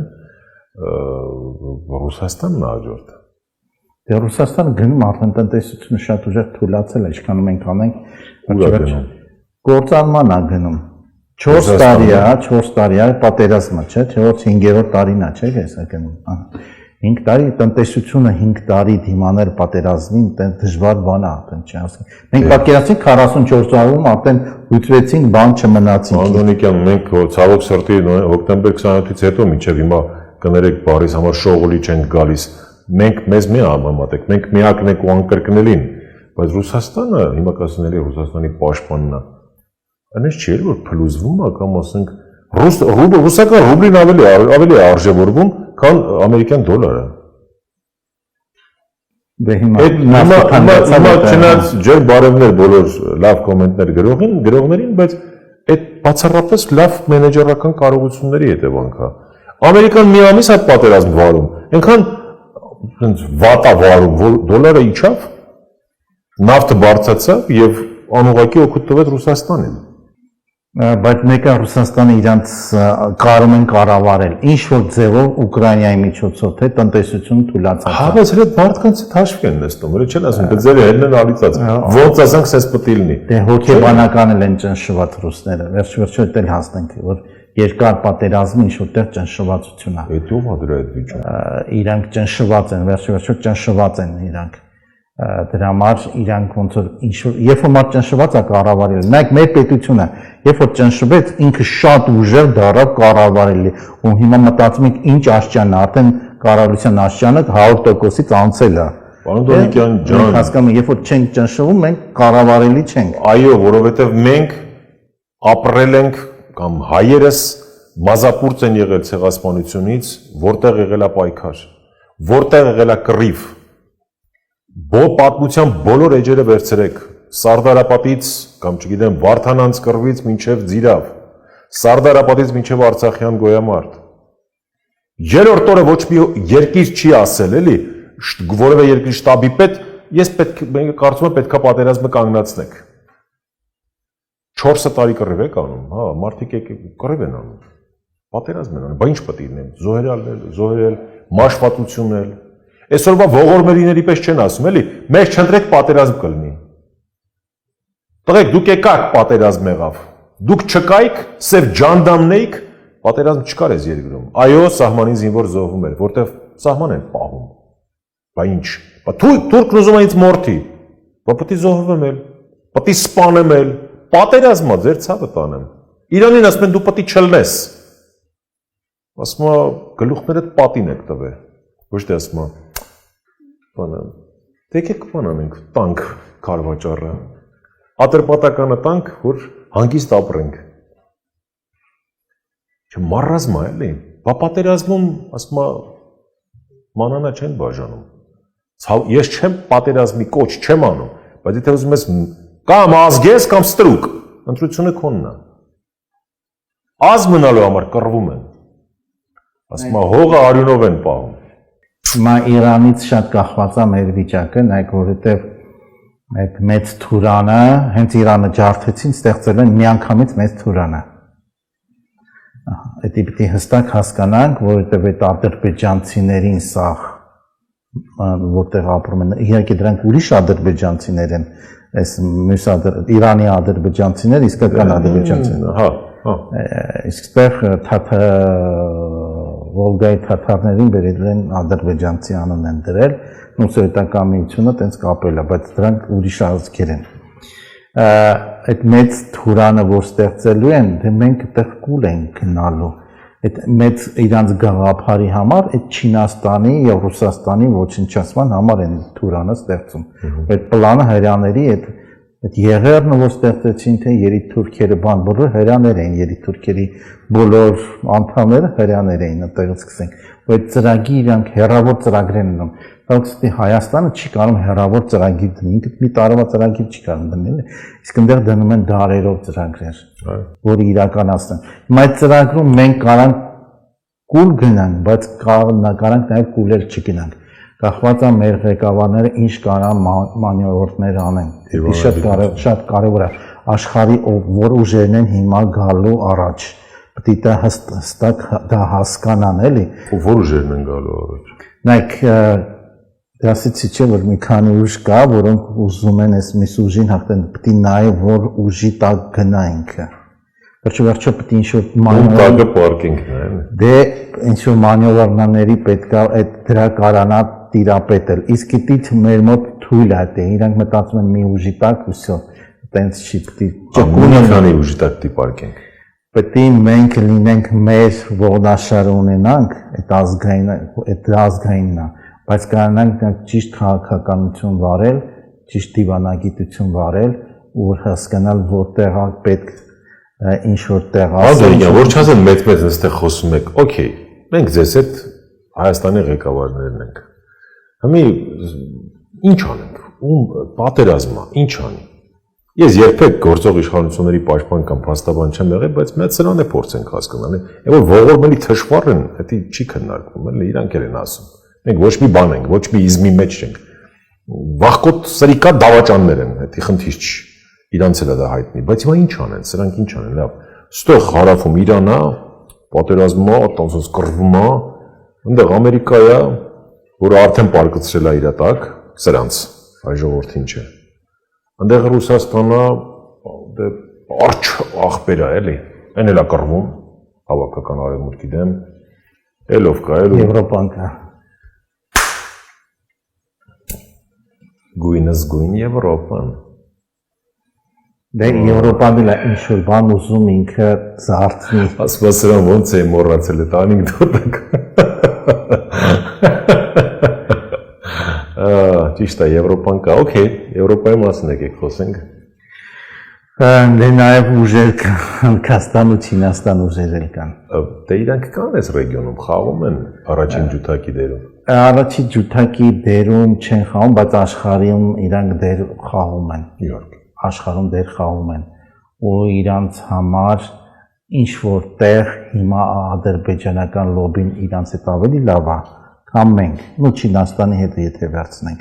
Ռուսաստանն է հաջորդ։ Դե Ռուսաստանը գնում արդեն տնտեսությունը շատ ուժեղ թույլացել է, ինչքան մենք անենք, գործանման է գնում։ 4 տարի է պատերազմը, չէ՞, 4-5-րդ տարին է, չէ՞, հեսա գնում։ 5 տարի տնտեսությունը 5 տարի դիմաներ պատերազմին, դժվար բան է, այդեն չի ասեմ։ Մենք պատկերացրինք 44 տարում արդեն հույծվեցինք, բան չմնացինք։ Անդոնիկյան, մենք ցավոք սրտի հոկտեմբեր 27-ից հետո մինչև հիմա կներեք բարիս համար շողոլի չենք գալիս։ Մենք մեզ մի համեմատեք, մենք միակն ենք ու անկրկնելին, բայց Ռուսաստանը, հիմա կասեն Ռուսաստանի պաշտպանն է։ Այնպես չի, որ փլուզվում է կամ ասենք ռուսական ռուբլին ավելի արժևորվում, քան ամերիկյան դոլարը։ Դե հիմա չնայած ջեր բարևներ բոլոր լավ կոմենտներ գրողներին, բայց այդ բացառապես լավ մենեջերական կարողությունների հետևանք է։ Ամերիկան մի ամիս է պատերազմ վարում, այնքան վատա վարում, որ դոլարը իջավ, նավթը բարձրացավ եւ անուղղակի օգուտ տվեց Ռուսաստանին։ Բայց մեկը Ռուսաստանը իրանց կարում են կառավարել, ինչ որ ձևով Ուկրաինայի միջոցով թե տնտեսությունը թույլատրած։ Հա, բայց այդ մարդկանց հաշվի են նստում, elə չեն ասում, դե ձեր հելն են ալիծած։ Ոնց ասանք, սես պետք է լինի։ Դե հոգեբանական են ճնշված ռուսները, վերջ-վերջո էլ հասնենք, որ երկար պատերազմի ինչ որտեղ ճնշվածություն է։ Այդ ով է դրա այդ վիճակը։ Իրանք ճնշված են, վերջ-վերջո ճնշված են իրանք։ Դրա համար իրանք ոնց որ ինչ-որ երբ որ մարդ ճնշված է կառավարել, նայեք մեր պետությունը, երբ որ ճնշվեց ինքը շատ ուժեղ դառավ կառավարելի, ու հիմա մտածում ենք ինչ աշճանն է, արդեն կառավարության աշճանը 100%-ից անցել է։ Անդոնիկյան ջան, մենք հասկանում ենք, երբ որ չենք ճնշվում, մենք կառավարելի չենք։ Այո, որովհետև մենք ապրել ենք կամ հայերս մազապուրծ են եղել ցեղասպանությունից, որտեղ եղել է պայքար, որտեղ եղել է կռիվ։ Պատմության բոլոր էջերը վերցրեք, Սարդարապատից կամ չգիտեմ Վարդանանց կռվից մինչև Ձիրավ, Սարդարապատից մինչև Արցախյան գոյամարտ։ Երրորդ օրը ոչ մի երկիր չի ասել, էլի, որևէ երկրի շտաբի պետ, ես կարծում եմ պետքա պատերազմը կանգնացնեք։ 4 տարի կռիվ եք անում, հա, մարդիկ կռիվ են անում, պատերազմ են անում, բա ինչ պետք է լինեն, զոհերել, մաշվածությունել։ Այսօրվա ողորմերիների պես չեն ասում, էլի, մեր չընտրեք պատերազմ կլինի։ Տղեկ, դուք եկաք պատերազմ եղավ, դուք չկայիք, սև ջանդամն էիք, պատերազմ չկար այս երկրում։ Այո, սահմանին զինվոր զոհվում էր, որտեղ սահման են պահում։ Բա ինչ։ Բա թուրքն ուզում է ինձ մորթի։ Բա պետք է զոհվեմ էլ, պետք է սպանեմ էլ, պատերազմա ձեր ցավը տանեմ։ Իրանին ասում են դու պետք է չլնես։ Ասում է գլուխներդ պատին եք տվել։ Ոչ թե ասում է բանը, դեկեք բան անենք, տանք քարվաճառը, ատրպատականը տանք, որ հանգիստ ապրենք։ Մառազմա էլի, բա պատերազմում, ասում է, մանանա չեն բաժանում։ Ես չեմ պատերազմի կոչ չեմ անում, բայց եթե ուզում ես կամ ազգես կամ ստրուկ, ընտրությունը քոնն է։ Ազ մնալու համար կռվում են։ Ասում է հողը արյունով են պահում։ Հիմա Իրանից շատ կախված է մեր վիճակը, նայեք, որովհետև այդ մեծ Թուրանը, հենց Իրանը ջարդեցին, ստեղծել են միանգամից մեծ Թուրանը։ Դա պետք է հստակ հասկանանք, որովհետև այդ ադրբեջանցիներին սաղ, որտեղ ապրում են, իհարկե դրանք ուրիշ ադրբեջանցիներ են, այս մյուս Իրանի ադրբեջանցիներ, իսկական ադրբեջանցիներ։ Հա, իսկ այդտեղ Վոլգայի թաթարներին վերել են ադրբեջանցի անուն են դրել, ու սովետական միությունը տենց կապել է, բայց դրանք ուրիշ ազգեր են։ Այդ մեծ Թուրանը, որ ստեղծելու են, դե մենք այդտեղ կուլ ենք գնալու։ Այդ մեծ իրանց գաղափարի համար, այդ Չինաստանի եւ Ռուսաստանի ոչնչացման համար են Թուրանը ստեղծում։ Այդ պլանը հրյաների այդ Այդ եղերնը որ ստեղծեցին թե երիտթուրքերը բան բոլոր հրաներ էին երիտթուրքերի բոլոր անդամները հրաներ էին այդտեղից սկսենք բայց ծրագիր իրանք հերավոր ծրագրեր են ունում Հակստի Հայաստանը չի կարող հերավոր ծրագիր դնել ինքը մի տարվա ծրագիր չի կարող դնել իսկ այնտեղ դնում են դարերով ծրագրեր որը իրականացնեն հիմա այդ ծրագրում մենք կարանք կուլ գնանք բայց կարանք նաև կուլեր չգնանք Կախված է մեր ղեկավարները ինչ կարան մանևրներ անեն։ Շատ կարևոր է աշխարհի որ ուժերն են հիմա գալու առաջ։ Պետք է հստակ դա հասկանան, էլի։ Որ ուժերն են գալու առաջ։ Նայեք դասիցի չէ որ մի քանի ուժ կա, որոնք ուզում են այս միս ուժին հաղթեն, պետք է նայ որ ուժի տակ գնա ինքը։ Վերջո պետք է ինչ-որ մանևրները պարկինգն է։ Դե ինչ-որ մանևրների պետք է այդ դրա կարանա տիրապետել իսկ դից մեր մոտ թույլ է դե իրանք մտածում են մի ուժի տակ ուսո տենց չի պետք է ճկունի քանի ուժի տակ տիպարկենք պետք է մենք լինենք մեր ողնաշարը ունենանք այդ ազգայինն է բայց կարողանանք ճիշտ քաղաքականություն վարել ճիշտ դիվանագիտություն վարել ու հասկանալ որտեղ է պետք ինչ որտեղ ասել որ չասեն մեծ այստեղ խոսում եք օքեյ մենք ձեզ հետ Հայաստանի ղեկավարներն ենք Հիմի ինչ անենք, պատերազմա, ինչ անի։ Ես երբեք գործող իշխանությունների պաշտպան կամ փաստաբան չեմ եղել, բայց մեծ սրան է փորձենք հասկանալ։ Եվ որ ողորմելի թշվառ են, դա չի քննարկվում, էլի իրանք են ասում։ Մենք ոչ մի բան ենք, ոչ մի իզմի մեջ չենք։ Վախկոտ սրիկա դավաճաններ են, դա խնդիր չի։ Իրանց էլ է դա հայտնի, բայց հիմա ինչ անեն, սրանք ինչ անեն, լավ։ Ստեղ հարավում Իրանա, պատերազմա, տոնցոց կռվում է, այնտեղ Ամերիկայա որը արդեն պարկծրել է իր տակ, սրանց, այ ժողովրդին չէ։ Այնտեղ Ռուսաստանը դե արջ աղբեր է, էլի, այն էլ է կռվում, հավաքական արևմուտքի դեմ, ելով կա, ելով Եվրոպան կա։ Գույնս գույն Եվրոպան։ Դե Եվրոպան էլ է ինչ-որ բան ուզում ինքը զարթնի։ Ասում սրան ոնց է մոռացել այդ անեկդոտը։ Ճիշտ է, Եվրոպան կա, օքեյ, Եվրոպայի մասին եկեք խոսենք։ Դե նաև ուժեր կան, Կազախստան ու Չինաստան ուժեր կան։ Դե իրանք կան այս ռեգիոնում, խաղում են առաջին ջութակի դերում։ Առաջին ջութակի դերում չեն խաղում, բայց աշխարհում իրանք դեր խաղում են։ Իհարկե։ Աշխարհում դեր խաղում են։ Ու իրանց համար ինչ որտեղ հիմա ադրբեջանական լոբին իրանց հետ ավելի լավ է կամ մենք, ու Չինաստանի հետ եթե վերցնենք,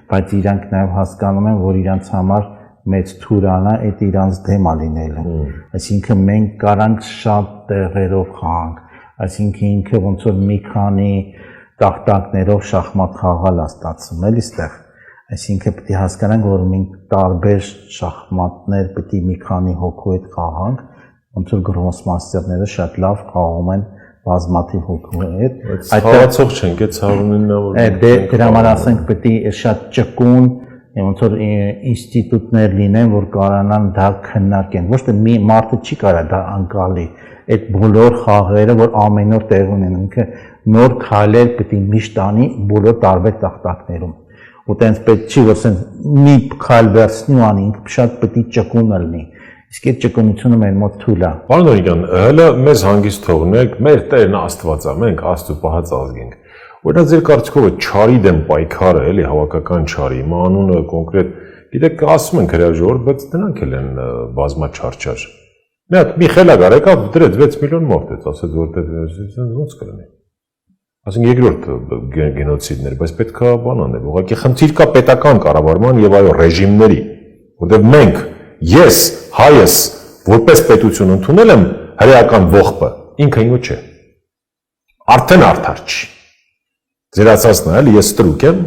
բայց իրանք նաև հասկանում են, որ իրանց համար մեծ թուրանա այդ իրանց դեմ է լինելու։ Այսինքն մենք կարանք շատ տեղերով խաղանք, այսինքն ինքը ոնց որ մի քանի տախտակներով շախմատ խաղալ է ստացվում, էլի ստեղ։ Այսինքն պետք է հասկանանք, որ մենք տարբեր շախմատներ պետք է մի քանի հոգու հետ խաղանք, ոնց որ գրոսմաստերները շատ լավ խաղում են բազմաթիվ հոգու հետ։ Այդ խաղացող չենք, այդ ցավունին նա որ դե դրա համար ասենք պետք է շատ ճկուն ոնց որ ինստիտուտներ լինեն, որ կարողանան դա քննարկեն։ Ոչ թե մի մարդը չի կարող դա անկալի։ Այդ բոլոր խաղերը, որ ամեն օր տեղ ունեն, ինքը նոր քայլեր պետք է միշտ անի բոլոր տարբեր տախտակներում։ Ու տենց պետք չի որ ասեն մի քայլ վերցնի ու անի, ինքը շատ պետք է ճկուն լինի։ Իսկ այդ ճկունությունը մեր մոտ թույլ է։ Պարոն Օրիգան, հələ մեզ հանգիստ թողնեք, մեր Տերն Աստված է, մենք Աստծո պահած ազգ ենք։ Օրինակ ձեր կարծիքով չարի դեմ պայքարը, էլի հավաքական չարի, հիմա անունը կոնկրետ, գիտեք, ասում են հրաժողորդ, բայց դրանք էլ են բազմաչարչար։ Մի խելագար եկավ, դրեց 6 միլիոն մորթեց, ասեց որտեղ ոնց կլինի։ Ասենք երկրորդ գենոցիդներ, բայց պետք է բան անել, ուղղակի խնդիր կա պետական կառավարման եւ այո ռեժիմների, որտեղ մենք ես հայս որպես պետություն ընդունել եմ հրեական ողբը, ինքը ինու չէ։ Արդեն արդար չի։ Ձեր ասածն է, էլի ես ստրուկ եմ,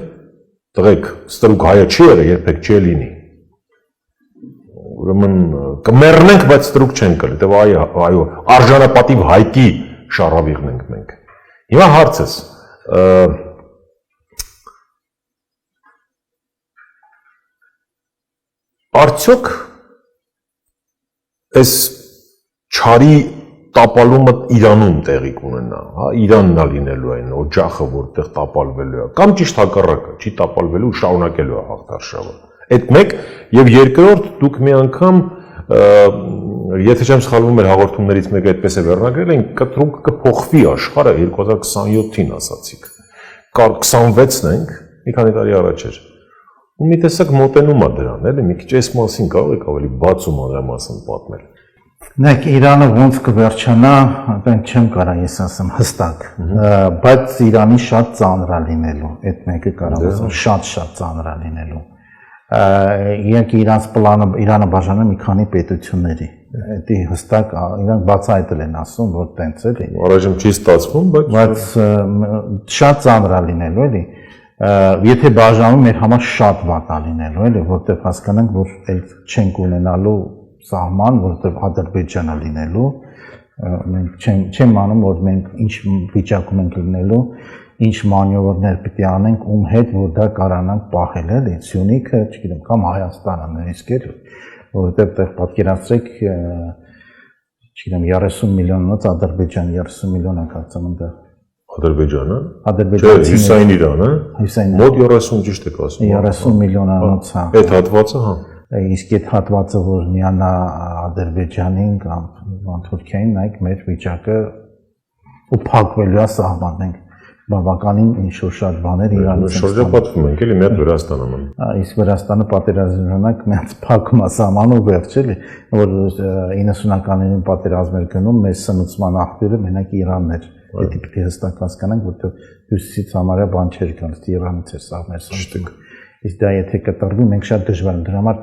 տղեկ ստրուկ հայը չի եղել, երբեք չի լինի։ Ուրեմն կմեռնենք, բայց ստրուկ չենք կլի, դե այո, արժանապատիվ հայկի շարավիղն ենք մենք։ Հիմա հարցս, արդյոք այս չարի տապալումը Իրանում տեղի կունենա, հա, Իրանն է լինելու այն օջախը, որտեղ տապալվելու է, կամ ճիշտ հակառակը, չի տապալվելու, շարունակելու է հաղթարշավը։ Այդ մեկ, Եվ երկրորդ դուք մի անգամ եթե չեմ սխալվում մեր հաղորդումներից մեկը այդպես է վերնագրել են կտրուկ կփոխվի աշխարհը 2027-ին ասացիք։ Կար 26-ն ենք, մի քանի տարի առաջ էր։ Ու մի տեսակ մոտենում է դրան, էլի մի քիչ այս մասին կարող եք ավելի բաց ու մանրամասն պատմել։ Նայեք, Իրանը ոնց կվերջանա, այնպես չեմ կարող ես ասեմ հստակ, բայց Իրանի շատ ծանր է լինելու, այդ մեկը կարող ասեմ, շատ ծանր է լինելու։ Իհարկե իրանց պլանը Իրանը բաժանել մի քանի պետությունների։ Դա հստակ իրանք բացահայտել են ասում, որ տենց էլի։ Առայժմ չի ստացվում, բայց շատ ծանր է լինելու, էլի։ Եթե բաժանում մեր համար շատ վատ է լինելու, էլի, որտեղ հասկանանք, որ էլ չենք ունենալու սահման, որտեղ Ադրբեջանն է լինելու, մենք չեմ անում, որ մենք ինչ վիճակում ենք լինելու, ինչ մանևրներ պիտի անենք, ում հետ որ դա կարողանանք պահել, էլի, Սյունիքը, չգիտեմ, կամ Հայաստանը նույնիսկ էլի, որովհետև տեղ պատկերացրեք, չգիտեմ, 30 միլիոնից Ադրբեջան 30 միլիոն է կարծեմ այնտեղ։ Ադրբեջանը։ Ադրբեջանը։ Հյուսային Իրանը։ Մոտ 30 ճիշտ եք ասում։ 30 միլիոնանոց, հա։ Այդ հատվածը, հա։ Իսկ այդ հատվածը, որ միանա Ադրբեջանին կամ Թուրքիային, նայեք մեր վիճակը ու փակվելու է սահմանենք բավականին ինչ-որ շատ բաներ Իրանից շրջապատվում ենք, էլի մի հատ Վրաստանը ման։ Իսկ Վրաստանը պատերազմի ժամանակ մեծ փակում է սահմանը ու վերջ էլի, որ 90-ականներին պատերազմեր գնում, մեր սնուցման աղբյուրը մենակ Իրանն էր։ Դա պիտի հստակ հասկանանք, որտեղ հյուսիսից համարյա բան չէր գալիս, Իրանից էր սա մեր սնուցումը։ Իսկ դա եթե կտրվի, մենք շատ դժվար ենք, դրա համար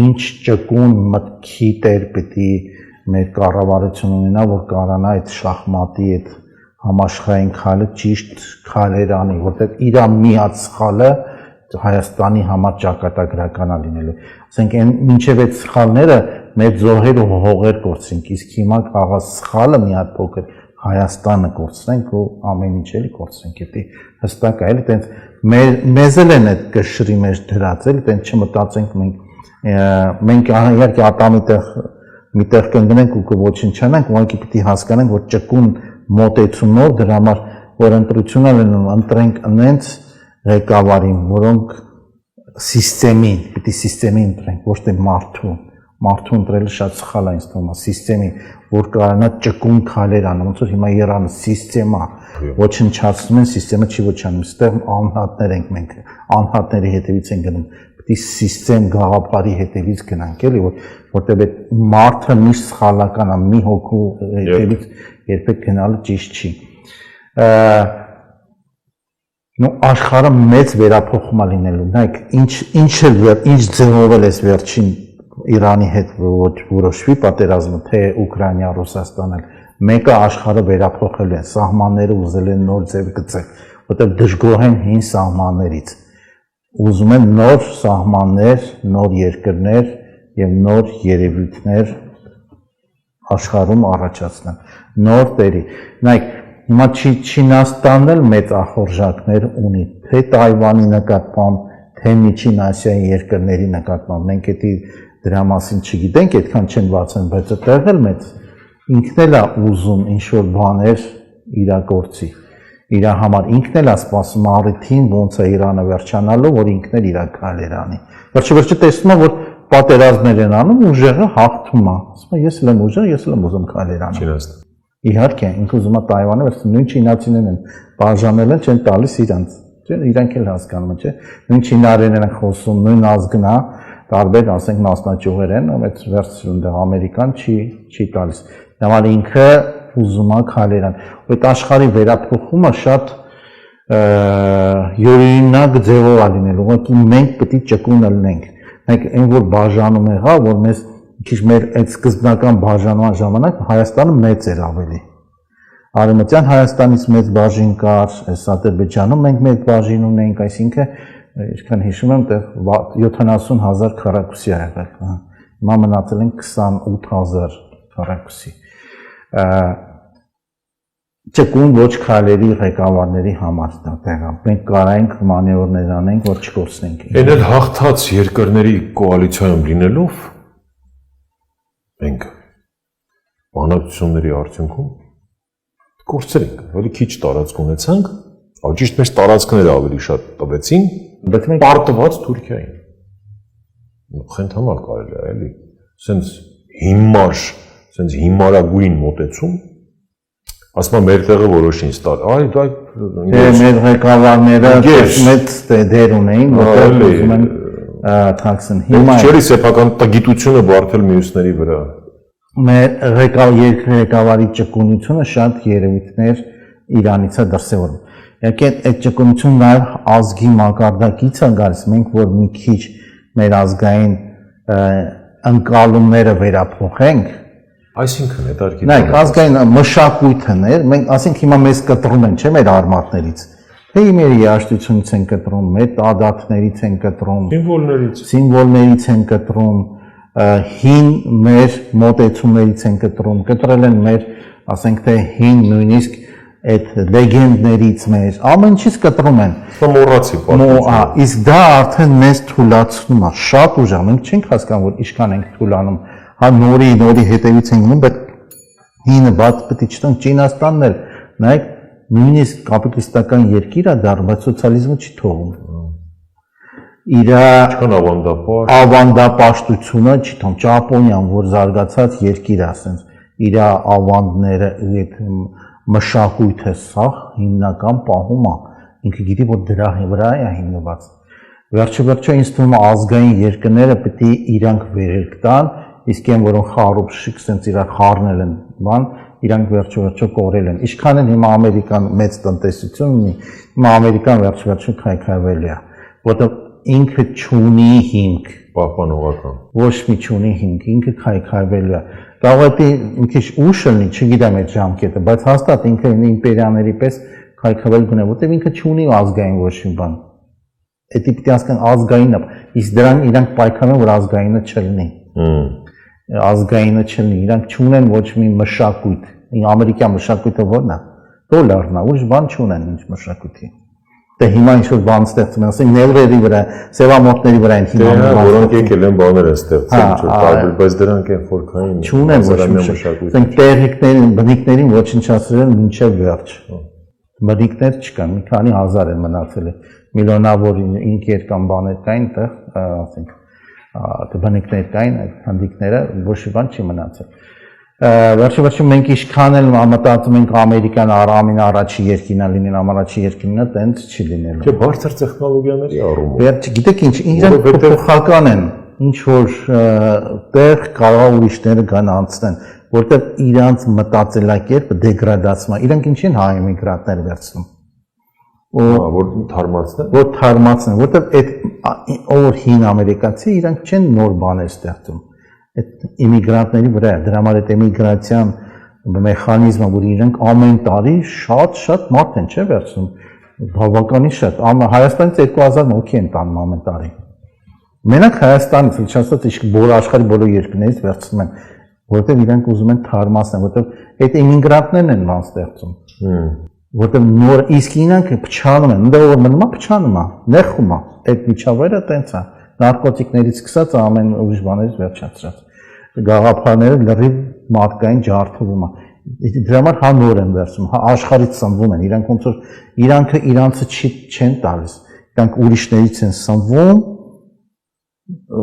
ինչ ճկուն մտքի տեր պիտի մեր կառավարությունը ունենա, որ կարողանա այդ շախմատի այդ համաշխարհային քայլը ճիշտ քայլեր անի, որտեղ իր միած սխալը Հայաստանի համար ճակատագրական է լինելու։ Ասենք այն մինչև այդ սխալները մեր զոհեր ու հողեր կորցրինք, իսկ հիմա աղա սխալը մի հատ փոքր Հայաստանը կորցնենք ու ամեն ինչ էլի կորցնենք, դա հստակ է, էլի տենց մեզ էլ են այդ գշրի մեջ դրած, էլի տենց չմտածենք մենք իհարկե ատամի տեղ միտեղ կընկնենք ու կոչնչանանք, ուղղակի պիտի հասկանանք, որ ճկուն մոտեցումով դրա համար որ ընտրություններ ընտրենք այնց ղեկավարին, որոնք սիստեմին, պիտի սիստեմին ընտրենք, ոչ թե մարդու ընտրելը շատ սխալ է ինձ թվում է, սիստեմին, որ կարողանա ճկուն քայլեր անում, ոնց որ հիմա Իրանը սիստեմա, ոչնչացնում են, սիստեմը չի ոչանում, այստեղ անհատներ ենք մենք, անհատների հետևից են գնում, պիտի սիստեմ գաղափարի հետևից գնանք, էլի, որտեղ այդ մարդը միշտ սխալական է, մի հոգու հետևից երբեք գնալը ճիշտ չի։ Աշխարհը մեծ վերափոխում է լինելու, նայեք, ինչ ձևով էլ էս վերջին Իրանի հետ որոշվի պատերազմը, թե Ուկրաինա, Ռուսաստանը, մեկը աշխարհը վերափոխել են, սահմանները ուզել են նոր ձև գծել, որտեղ դժգոհ են հին սահմաններից, ուզում են նոր սահմաններ, նոր երկրներ եւ նոր երևույթներ աշխարհում առաջացնել, նոր տերի։ Նայեք, հիմա Չինաստանն էլ մեծ ախորժակներ ունի, թե Թայվանի նկատմամբ, թե Միջին Ասիայի երկրների նկատմամբ, մենք դրա մասին չգիտենք, այդքան չեն բացեն, բայց այդտեղ էլ մեծ ինքն էլ է ուզում ինչ-որ բաներ իրագործի։ Իր համար ինքն էլ է սպասում առիթին, ոնց է Իրանը վերջանալու, որ ինքն էլ իր քայլեր անի։ Վերջը տեսնում է, որ պատերազմներ են անում, ուժեղը հաղթում է։ Ասում է, ես էլ եմ ուժեղ, ես էլ եմ ուզում քայլեր անել։ Իհարկե, ինքը ուզում է Թայվանը, բայց նույն չինացիներն են բաժանել են, չեն տալիս իրանց։ Իրանք էլ հասկանում են, չէ՞։ Նույն չինարերեն են խոսում, նույն ազգն է, տարբեր, ասենք, մասնաճյուղեր են, բայց վերցրում դեռ Ամերիկան չի տալիս։ Դա համար ինքը ուզում է քայլեր անել։ Այդ աշխարհի վերափոխումը շատ յուրօրինակ ձևով է լինելու, ուղղակի մենք պետք է ճկուն լինենք։ Մենք այն որ բաժանում եղա, որ մեզ քիչ մեր այդ սկզբնական բաժանման ժամանակ Հայաստանը մեծ էր ավելի։ Արևմտյան Հայաստանից մեծ բաժին կար, այս Ադրբեջանում մենք մեծ բաժին ունենք, այսինքն ինչքան հիշում եմ, տեղ 70,000 քառակուսի ա եղել, հիմա մնացել են 28,000 քառակուսի։ Ճկուն ոչ քայլերի ղեկավարների համար դա տեղը։ Մենք կարայինք մանևրներ անենք, որ չկորցնենք։ Այն էլ հաղթած երկրների կոալիցիայում լինելով մենք բանակցությունների արդյունքում կորցրենք, ավելի քիչ տարածք ունեցանք, ճիշտ մեզ տարածքները ավելի շատ տվեցին, բայց մենք պարտված Թուրքիային։ Խնդամալ կարելի է, էլի։ Սենց հիմարագույն մոտեցում, ասում եմ մեր տեղը որոշ ինձ տալ։ Այ դա մեր ղեկավարները մեծ դեր ունեին, որտեղ ուզում են թաքցեն։ Հիմա չէ՞ սեփական գիտությունը բարթել մյուսների վրա։ Մեր ղեկավարի ճկունությունը շատ երևույթներ Իրանից է դրսևորում։ Եկե այդ ճկունությունը նաև ազգի մակարդակից է գալիս, մենք որ մի քիչ մեր ազգային ընկալումները վերափոխենք, այսինքն է դարքի։ նայեք, ազգային մշակույթն է, մենք ասենք հիմա մեզ կտրում են, չէ՞, մեր արմատներից։ Թե մեր երաժշտությունից են կտրում, մեր ադատներից են կտրում, սիմվոլներից են կտրում, հին մեր մոտեցումներից են կտրում, կտրել են մեր, ասենք թե հին նույնիսկ այդ լեգենդներից մեր, ամեն ինչից կտրում են։ Մոռացի պատմություն։ Իսկ դա արդեն մեզ թուլացնում է, շատ ուժեղ, մենք չենք հասկանում, որ ինչքան ենք թուլանում, հա նորի հետևից ենք գնում, բայց հինը բաց պետք է չտանք Չինաստանն էլ, նայեք, նույնիսկ կապիտալիստական երկիր է դառնում, բայց սոցիալիզմը չի թողում։ Իր ավանդապաշտությունը չի թողում, Ճապոնիան, որ զարգացած երկիր է, ասենց իր ավանդները, այդ մշակույթը սախ հիմնական պահում է, ինքը գիտի, որ դրա վրա է հիմնված։ Վերջը ինձ թվում է ազգային երկրները պետք է իրանք վերելք տան, իսկ այն որոնք խառուփշիկ sense իրար խառնել են, բան, իրանք վերջը կորել են։ Ինչքան են հիմա Ամերիկան մեծ տնտեսություն ունի, հիմա Ամերիկան վերջը քայքայվել է, որտեղ ինքը չունի հիմք, պահպանողական։ Ոչ մի չունի հիմք, ինքը քայքայվել է։ Կարող է մի քիչ ուշ լինի, չգիտեմ այդ ժամկետը, բայց հաստատ ինքը իմպերիաների պես քայքայվել գնա, որտեղ ինքը չունի ազգային ոչ մի բան։ Դա պիտի ասեն ազգայինը, իսկ դրան իրանք պայքարում որ ազգայինը չլինի։ Ազգայինը չլինի, իրանք չունեն ոչ մի մշակույթ։ Ամերիկյան մշակույթը ո՞րն է։ Դոլարն է, ուրիշ բան չունեն ինչ մշակույթի։ Դե հիմա ինչ որ բան ստեղծում են, ասենք նեյրերի վրա, սևամորտների վրա են հիմա որոնք եկել են բաներ են ստեղծել, բայց դրանք են խորքային չունեն ոչ մի մշակույթ։ Ասենք տեղիկներին, բնիկներին ոչնչացրել են մինչև վերջ։ Բնիկներ չկան, մի քանի հազար են մնացել, միլիոնավոր ինքեր կամ բաներ կային տեղ, ասենք բնիկներ կային, այդ հանդիկները ոչ մի բան չի մնացել։ Վերջը մենք ինչքան էլ մտածում ենք Ամերիկան ամեն առաջի երկիրն է լինել, ամառաջի երկիրն է, տենց չի լինելու։ Չէ, բարձր տեխնոլոգիաների առումով։ Վերջ, գիտեք ինչ, իրենք փոփոխական են, ինչ որ տեղ կարող ուրիշները գան անցնեն, որտեղ իրանց մտածելակերպը դեգրադացվում է։ Իրանք ինչ են հայ էմիգրանտներ վերցնում։ Որ թարմացնեն։ Որ թարմացնեն, որտեղ այդ ով հին ամերիկացի իրանք չեն նոր բաներ ստեղծում։ Այդ իմիգրանտների վրա, դրա համար այդ էմիգրացիան մեխանիզմը, որ իրենք ամեն տարի շատ մարդ են, չէ՞ վերցնում, բավականին շատ, Հայաստանից 2000 հոգի են տանում ամեն տարի։ Մենակ Հայաստանից, ինչ ասած, իսկ աշխարհի բոլոր երկրներից վերցնում են, որովհետև իրենք ուզում են թարմացնել, որովհետև այդ էմիգրանտներն են բան ստեղծում։ Որովհետև նոր իսկ իրանք փչանում են, այնտեղ որ մնում է փչանում է, նեղում է, այդ միջավայրը տենց է։ Նարկոտիկներից սկսած ամեն ուրիշ բաներից վերջացրած։ Գաղափարները լրիվ մարդկային ջարդվում է։ Դրա համար հա նոր են վերցում, հա աշխարհից սնվում են, իրանք ոնց որ իրանցը չեն տալիս։ Իրանք ուրիշներից են սնվում,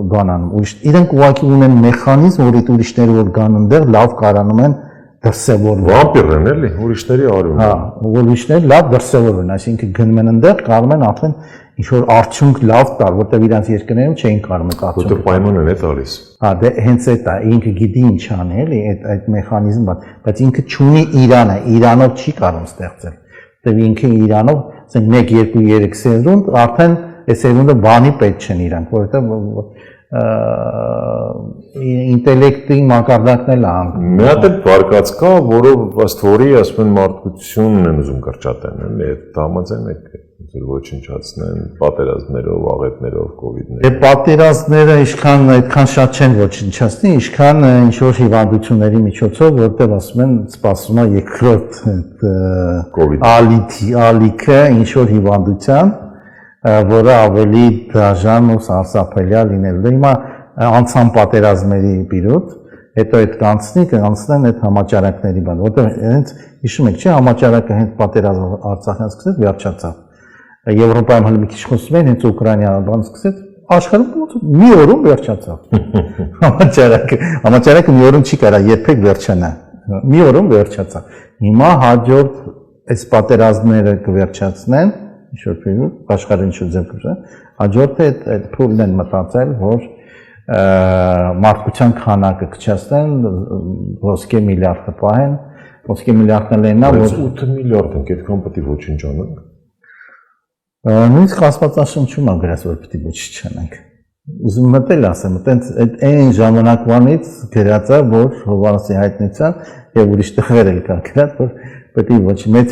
բանանում, իրանք ուղղակի ունեն մեխանիզմ, որ այդ ուրիշները որ գան այնտեղ լավ կարանում են դրսևորվում։ Վամպիր են էլի, ուրիշների արյուն։ Հա, ուրիշները լավ դրսևորվում, այսինքն գնում են այնտեղ, կարող են արդեն ինչ որ արդյունք լավ տալ, որտեղ իրանց երկրներում չէին կարող այդ արդյունքը։ Որտեղ պայման են տալիս։ Հա, դե հենց այդ է, ինքը գիտի ինչ անի, էլի, այդ մեխանիզմը, բայց ինքը չունի Իրանը, Իրանով չի կարող ստեղծել։ Որտեղ ինքը Իրանով, ասենք 1, 2, 3 սերունդ, արդեն այս սերունդը բանի պետք չեն իրանք, որովհետև ինտելեկտի մակարդակն էլ անգամ։ Մի հատ էլ վարկած կա, որով ըստ որի ասում են մարդկությունն են ուզում կրճատեն, էլի, այդ համաձայն եք, որ ոչնչացնեն պատերազմներով, աղետներով, կովիդներով։ Դե պատերազմները այդքան շատ չեն ոչնչացնի, ինչքան ինչ որ հիվանդությունների միջոցով, որտեղ ասում են սպասվում է երկրորդ ալիքը ինչ որ հիվանդության, որը ավելի դաժան ու սարսափելի է լինելու։ Հիմա անցան պատերազմների պիրոտ, հետո այդ կանցնեն այդ համաճարակների բան, որտեղ հենց հիշում եք, չէ՞, համաճարակը հենց պատերազմը Արցախից սկսեց, վերջացավ։ Եվրոպայում հələ մի քիչ խոսում են, հենց Ուկրաինան բան սկսեց, Աշխարհում մի օրում վերջացավ։ Համաճարակը մի օրում չի կարա երբեք վերջանա։ Մի օրում վերջացավ։ Հիմա հաջորդ այս պատերազմները կվերջացնեն, ինչ-որ փոքր աշխարհին շրջապատեն, հաջորդը այդ փուլն են մտածել, որ մարդկության քանակը կչացնեն, ոսկե միլիարդը պահեն, ոսկե միլիարդն լենա, որ 8 միլիարդ ենք, այդքան պետք է ոչինչ անենք։ Նույնիսկ Աստվածաշնչում է գրած, որ պետք է ոչինչ չանենք։ Ուզում մտել ասեմ, այն ժամանակվանից գրած է, որ Հովհաննեսի հայտնության եւ ուրիշ տեղեր էլ կա գրած, որ պետք է ոչ մեծ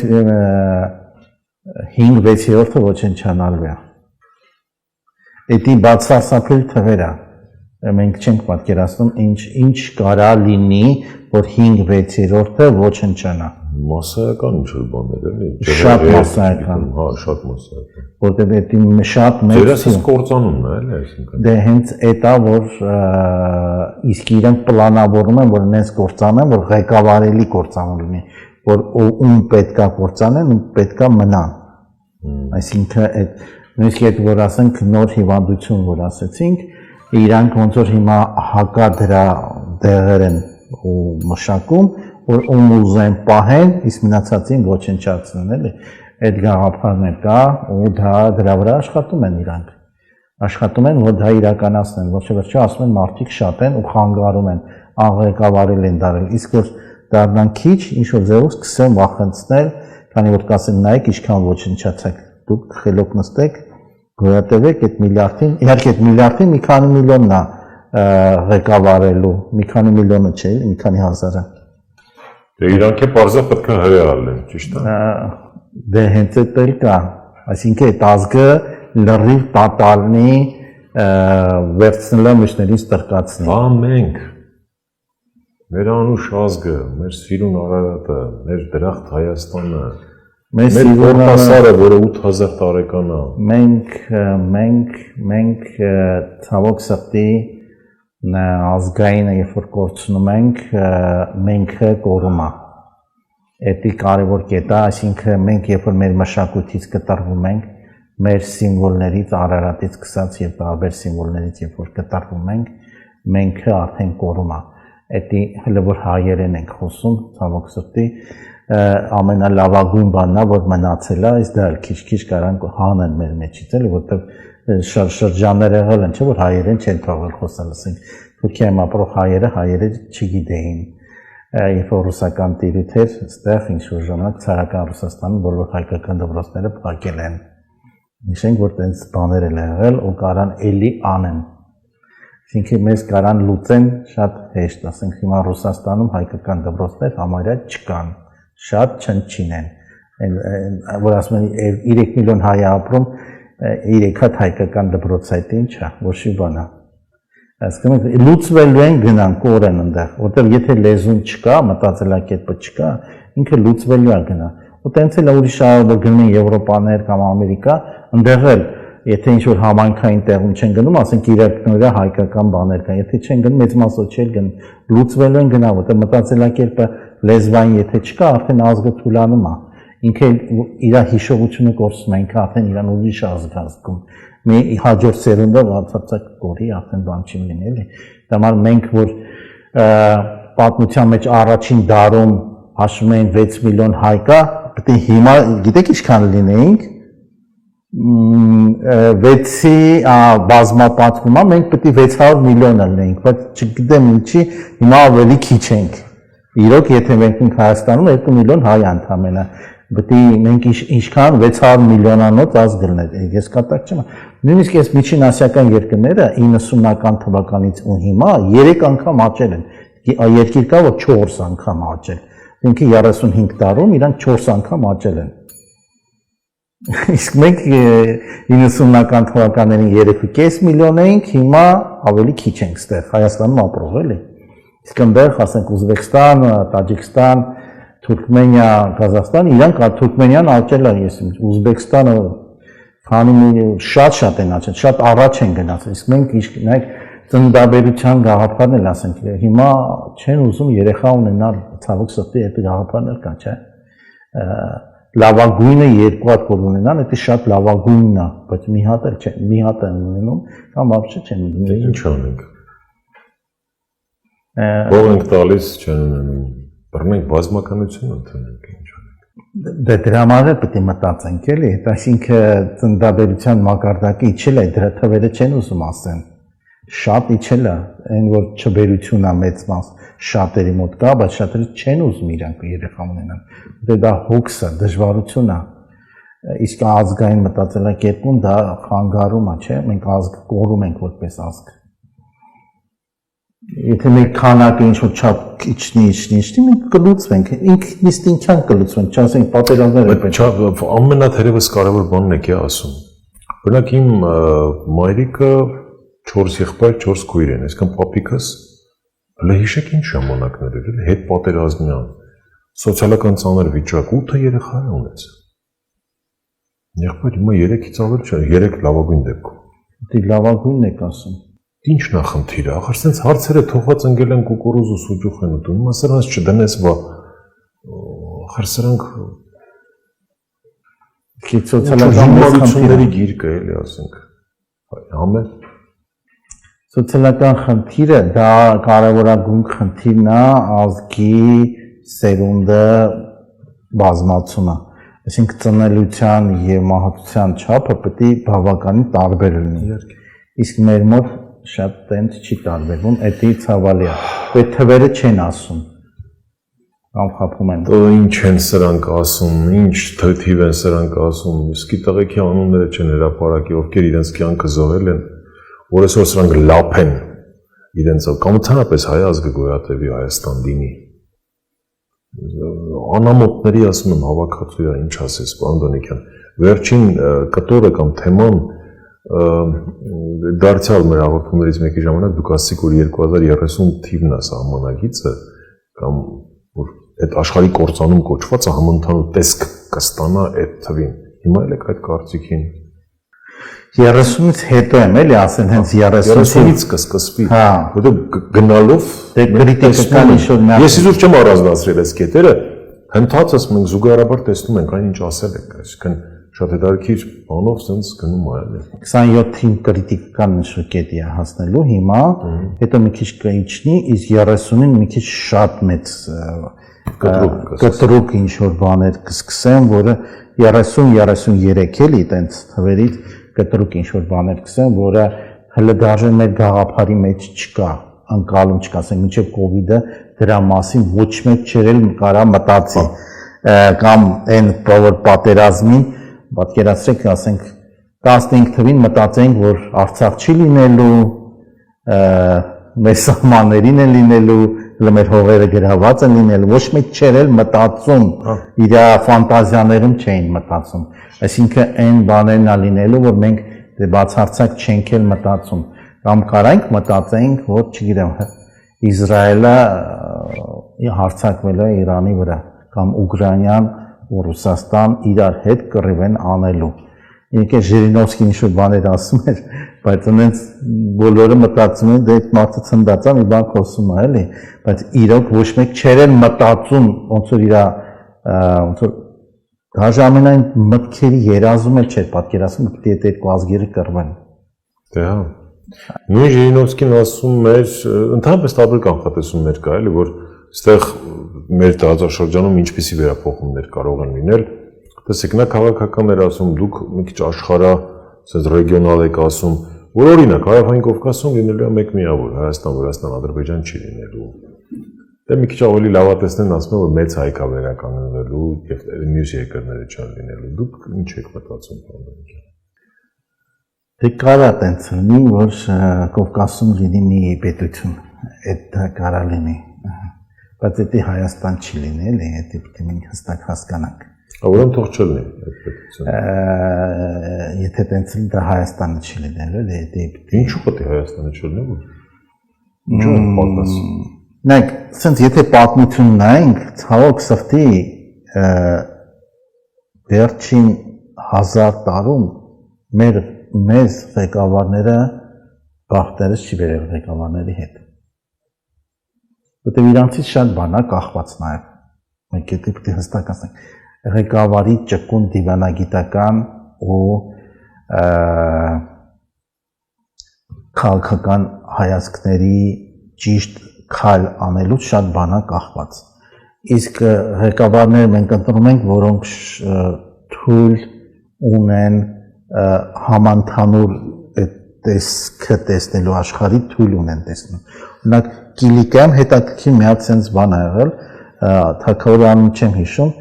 5-6-րդը ոչնչանալու է։ Դա բացասական թվեր է։ Մենք չենք պատկերացնում ինչ կարա լինի, որ 5-6-րդը ոչնչանա։ Մասսայական ինչ-որ բաներ էլի։ Շատ մասսայական։ Հա, շատ մասսայական։ Որտեղ դա շատ մեծ Դերասս կործանումն է, էլի, այսինքն։ Դե հենց դա որ իսկ իրենք պլանավորում են, որ նենց կործանեն, որ ղեկավարելի կործանում լինի, որ ում պետքա կործանեն, ում պետքա մնան։ Այսինքն այդ նույնիսկ այդ որ ասենք նոր հիվանդություն որ ասեցինք, իրանք ոնց որ հիմա հակադրա դեղեր են ու մշակում, որ ում ուզեն պահեն, իսկ մնացածին ոչնչացնեն, էլի։ Այդ գաղափարներ կա ու դրա վրա աշխատում են իրանք։ Աշխատում են, որ դա իրականացնեն, ոչ վերջը ասում են մարդիկ շատ են ու խանգարում են, աղեկավարել են դարել, իսկ որ դառնան քիչ, ինչ որ ձևով սկսեն վախենցնել, քանի որ կասեն նայեք ինչքան ոչնչացեք, դուք խելոք նստեք, գոյատևեք այդ միլիարդին, իհարկե այդ միլիարդին մի քանի միլիոնն է ղեկավարելու, մի քանի միլիոնը չէ, մի քանի հազարը։ Դե իրանք է պարզա պետք է հրեալ են, ճիշտ է։ Դե հենց այդ էլ կա, այսինքն այդ ազգը լրիվ տատալնի վերցնելը մյուսներից տրկացնի։ Բա մենք մեր անուշ ազգը, մեր սիրուն Արարատը, մեր դրախտ Հայաստանը, մեր Որտասարը, որը 8000 տարեկան է։ Մենք ցավոք սրտի ազգայինը երբ որ կորցնում ենք, մենքը կորում է։ Դա կարևոր կետ է, այսինքն մենք երբ որ մեր մշակույթից կտրվում ենք, մեր սիմվոլներից, Արարատից սկսած եւ տարբեր սիմվոլներից երբ որ կտրվում ենք, մենքը արդեն կորում է։ Դա հələ որ հայերեն ենք խոսում, ցավոք սրտի, ամենալավագույն բանն է, որ մնացել է, իսկ դա քիչ-քիչ կարան հանեն մեր մեջից, էլի, որտեղ շրջաններ եղել են, չէ՞ որ հայերեն չեն թողել խոսալ, ասենք, Թուրքիայում ապրող հայերը չգիտեին, երբ որ ռուսական տիրույթ էր, այստեղ ինչ-որ ժամանակ ցարական Ռուսաստանում բոլոր հայկական դպրոցները փակել են։ Նշենք, որ տենց բաներ էլ եղել ու կարան էլի անեն։ Այսինքն մեզ կարան լուծեն շատ հեշտ, ասենք հիմա Ռուսաստանում հայկական դպրոցներ համարյա չկան, շատ չնչին են, որ ասում են 3 միլիոն հայ ապրում, 3 հատ հայկական դպրոց այդ ինչ է, ոչ մի բան է։ Այսինքն լուծվելու են գնան կորեն այնտեղ, որտեղ եթե լեզուն չկա, մտածելակերպը չկա, ինքը լուծվելու է գնա։ Ու տենց էլ ուրիշ շահավոր գնում են Եվրոպաներ կամ Ամերիկա, այնտեղ էլ եթե ինչ-որ համայնքային տեղում չեն գնում, ասենք իրականորեն հայկական բաներ կան, եթե չեն գնում, մեծ մասով չեն գնում, լուծվելու են գնա, որտեղ մտածելակերպը լեզվային եթե չկա, արդեն ազգը թուլանում է։ Ինքը իր հիշողությունը կորցնում է, ինքը արդեն իրան ուրիշ ազգ ազգում։ Մի հաջորդ սերունդը վարձածակ կորի, արդեն բան չի լինի, էլի։ Դա համար մենք որ պատմության մեջ առաջին դարում հաշվում էին 6 միլիոն հայ կա, պետք է հիմա գիտեք ինչքան լինեինք 6-ի բազմապատկումա մենք պետք է 600 միլիոն լինեինք, բայց չգիտեմ ինչի հիմա ավելի քիչ ենք։ Իրոք եթե մենք ենք Հայաստանում 2 միլիոն հայ ընդամենը, պետք է մենք ինչքան 600 միլիոնանոց ազգ լինենք, ես կատակ չեմ։ Նույնիսկ այս միջին ասիական երկրները 90-ական թվականից ու հիմա 3 անգամ աճել են։ Երկիր կա որ 4 անգամ աճել։ Ինքը 35 տարում իրանք 4 անգամ աճել են։ Իսկ մենք 90-ական թվականներին 3.5 միլիոն էինք, հիմա ավելի քիչ ենք ստեղ Հայաստանում ապրող էլի։ Իսկ այնտեղ ասենք Ուզբեկստան, Տաջիկստան, Թուրքմենիա, Ղազախստան, իրանք Թուրքմենիան աճել է, ես Ուզբեկստանը քանի շատ են աճել, շատ առաջ են գնացել։ Իսկ մենք նայեք ծննդաբերության գաղափարն էլ ասենք, հիմա չեն ուզում երեխա ունենալ, ցավոք սրտի այդ գաղափարն էլ կա, չէ՞։ լավագույնը երկու հատ որ ունենան, դա շատ լավագույնն է, բայց մի հատ էլ չէ, մի հատ են ունենում, կամ вообще չեն Դե ունենում։ ինչ անենք։ Ո՞ր ենք տալիս չեն ունենում։ Բռնենք բազմականություն ընդունենք ինչ անենք։ Դե դրա համար է պետք է մտածենք էլի, այդ այսինքն ծննդաբերության մակարդակը իջել է, դրա թվերը չեն ուզում ասեն։ Շատ իջել է, այն որ չբերությունն է մեծ մաս շատերի մոտ կա, բայց շատերը չեն ուզում իրանք երեխա ունենան։ Դե դա հոգս է, դժվարություն է։ Իսկ ազգային մտածելակերպում դա խանգարում է, չէ՞, մենք ազգ կորում ենք որպես ազգ։ Եթե մենք քանակը ինչ-որ չափ իջնի, մենք կլուծվենք, ինքնիստինքյան կլուծվենք, չասենք պատերազմներ են պետք։ Ամենաթերևս կարևոր բանն եք ասում։ Օրինակ իմ մայրիկը 4 եղբայր, 4 քույր են, այսքան պապիկս հələ հիշեք ինչ ժամանակներ էր, հետ պատերազմյան, սոցիալական ծանր վիճակ, 8 երեխա ունեց։ Եղբայր հիմա 3-ից ավել չէ, 3 լավագույն դեպքում։ Դե լավագույնն եք ասում։ Ինչն է խնդիրը, ախր sense հարցերը թողած ընկել են կուկուրուզ ու սուջուխ են ուտում, հիմա սրանց չդնես, բա ախր սրանք սոցիալական գիրք է, էլի ասենք։ Համե Սոցիալական խնդիրը դա կարևորագույն խնդիրն է ազգի սերունդը բազմացումը։ Այսինքն ծնելիության եւ մահացության չափը պետք է բավականին տարբեր լինի։ Իսկ մեր մոտ շատ տենց չի տարբերվում, դա ցավալի է։ Այդ թվերը չեն ասում։ Կամ խափում են։ Ինչ են սրանք ասում, ինչ թեթև են սրանք ասում, իսկ տղեկի անունները չեն հրապարակի, ովքեր իրենց կյանքը զոհել են, որ այսօր սրանք լապ են իրենց կամ ընդհանրապես հայ ազգը գոյատևի Հայաստան դինի։ Անամոթների ասում եմ հավաքածուя, ինչ ասես, պարոն Դոնիկյան, վերջին կտորը կամ թեման դարձյալ մեր հաղորդումներից մեկի ժամանակ դուք ասացիք, որ 2030 թիվն է սահմանագիծը կամ որ այդ աշխարհի կործանում կոչվածը համընդհանուր տեսք կստանա այդ թվին։ Հիմա էլ եք այդ կարծիքին։ 30-ից հետո եմ էլի ասեն հենց 30-ից կսկսվի։ Հա, որտեղ գնալով դե քրիտիկական ինչ-որ մի Ես իզուր չեմ առանձնացրել այս կետերը, հնդածս մենք զուգահեռաբար տեսնում ենք այն ինչ ասել եք, այսինքն շատ հետաքրքիր բանով sense գնում է այլ։ 27-ին քրիտիկական ինչ-որ կետի է հասնելու հիմա, հետո մի քիչ կիջնի, իսկ 30-ին մի քիչ շատ մեծ կտրուկ ինչ-որ բաներ կսկսեն, որը 30-33 էլի տենց թվերից կտրուկ ինչ-որ բաներ կսեն, որը հələ դաժե մեր գաղափարի մեջ չկա, անկալում չկա, ասենք մինչև կովիդը դրա մասին ոչ մեկ չերել կարա մտածի, կամ այն որ պատերազմին, պատկերացրեք, ասենք 15 թվին մտածենք, որ Արցախ չի լինելու, մեր սահմաններին են լինելու, մեր հողերը գրաված են լինելու, ոչ մեկ չերել մտածում, իր ֆանտազիաներում չէին մտածում, այսինքն այն բաներն է լինելու, որ մենք բացարձակ չենք էլ մտածում, կամ կարանք մտածենք, որ չգիտեմ, Իսրայելը հարձակվել է Իրանի վրա, կամ Ուկրաինան ու Ռուսաստան իրար հետ կռիվ են անելու։ Ինքը Ժիրինովսկին ինչ-որ բաներ ասում էր, բայց այնց բոլորը մտածում են, դե այդ մարդը ցնդած է, մի բան խոսում է, էլի, բայց իրոք ոչ մեկ չէր են մտածում, ոնց որ իր ոնց որ դաժե ամենայն մտքերի երազում էլ չէր պատկերացնում, պետք է այդ երկու ազգերը կռվեն։ Դե հա։ Նույն Ժիրինովսկին ասում էր, ընդհանրապես տարբեր կանխատեսումներ կա, էլի, որ այստեղ մեր տարածաշրջանում ինչպիսի վերափոխումներ կարող են լինել։ Տեսեք, նա քաղաքական էր ասում, դուք մի քիչ աշխարհա, ասես ռեգիոնալ եք ասում, որ օրինակ Հարավային Կովկասում լինելու է մեկ միավոր, Հայաստան, Վրաստան, Ադրբեջան չի լինելու։ Դե մի քիչ ավելի լավատեսներն ասում են, որ մեծ հայք է վերականգնվելու եւ մյուս երկրները չեն լինելու։ Դուք ինչ եք մտածում, պարոն Դոնիկյան։ Դե կարա տենց լինի, որ Կովկասում լինի մի պետություն, այդ դա կարա լինի, բայց դա Հայաստան չի լինի, էլի, դա պետք է մենք հստակ հասկանանք։ Ուրեմն թող չլինի այդ պետությունը։ Եթե տենց լինի, դա Հայաստանը չի լինելու, էլի, դա ինչու պետք է Հայաստանը չլինի։ Ինչու է պատասխան։ Նայեք, ասենց եթե պատմություն նայենք, ցավոք սրտի վերջին 1000 տարում մեզ ղեկավարները բախտերս չի վերել ղեկավարների հետ։ Որտեղ իրանցից շատ բան է կախված նաև։ Մենք դա պետք է հստակ ասենք։ ղեկավարի ճկուն դիվանագիտական ու քաղաքական հայացքների ճիշտ քայլ անելուց շատ բանա կախված։ Իսկ ղեկավարները մենք ընտրում ենք, որոնք թույլ ունեն համանդանուր տեսքը տեսնելու աշխարհի թույլ ունեն տեսնում։ Օրինակ Կիլիկիայում հետաքրքիր մի հատ sense բան ա եղել, թագավորանուն չեմ հիշում,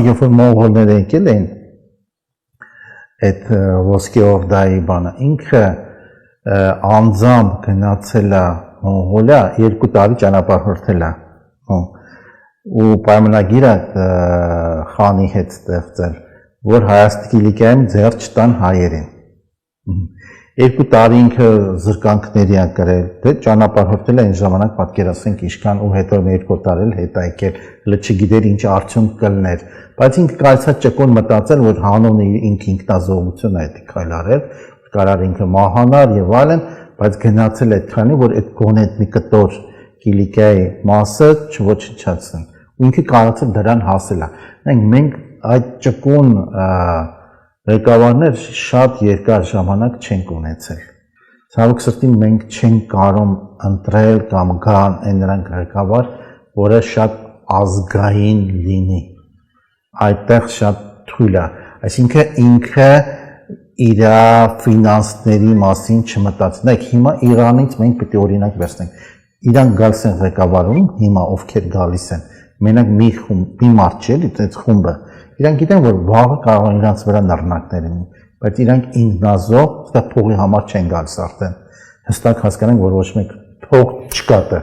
երբ որ մոնղոլները եկել էին այդ ոսկե օրդայի բանը, ինքը անձամբ գնացել է Մոնղոլիա 2 տարի ճանապարհորդել է ու պայմանագիր է խանի հետ ստեղծել, որ Հայաստանի Կիլիկիայում ձեռ չտան հայերին։ 2 տարի ինքը զրկանքների ա կրել, դե ճանապարհորդել է այն ժամանակ պատկերացնենք ինչքան ու հետո 2 տարի հետ եկել, հələ չգիտեր ինչ արդյունք կլներ, բայց ինքը կարծա ճկուն մտածել, որ հանուն ինքնազոհություն է դա քայլ արել, կարար ինքը մահանար եւ այլն, բայց գնացել է քանի որ այդ գոնե մի կտոր Կիլիկիայի մասը չոչնչացնեն։ Ու ինքը կարողացել դրան հասել է։ Մենք այդ ճկուն ղեկավարներ շատ երկար ժամանակ չենք ունեցել։ Ցավոք սրտի մենք չենք կարող ընտրել կամ գան այն նրանք ղեկավար, որը շատ ազգային լինի։ Այդտեղ շատ թույլ է, այսինքն ինքը իր ֆինանսների մասին չմտածի։ Հիմա Իրանից մենք պետք է օրինակ վերցնենք։ Իրան գալիս են ղեկավարում, հիմա ովքեր գալիս են, մենակ մի խումբ, մի մարդ չէ, այդ խումբը։ Իրանք գիտեն, որ վաղը կարող են իրանց վրա նռնակներ լինի, բայց իրանք ինքնազոհ, դա փողի համար չեն գալիս արդեն։ Հստակ հասկանանք, որ ոչ մեկ փող չկա դա։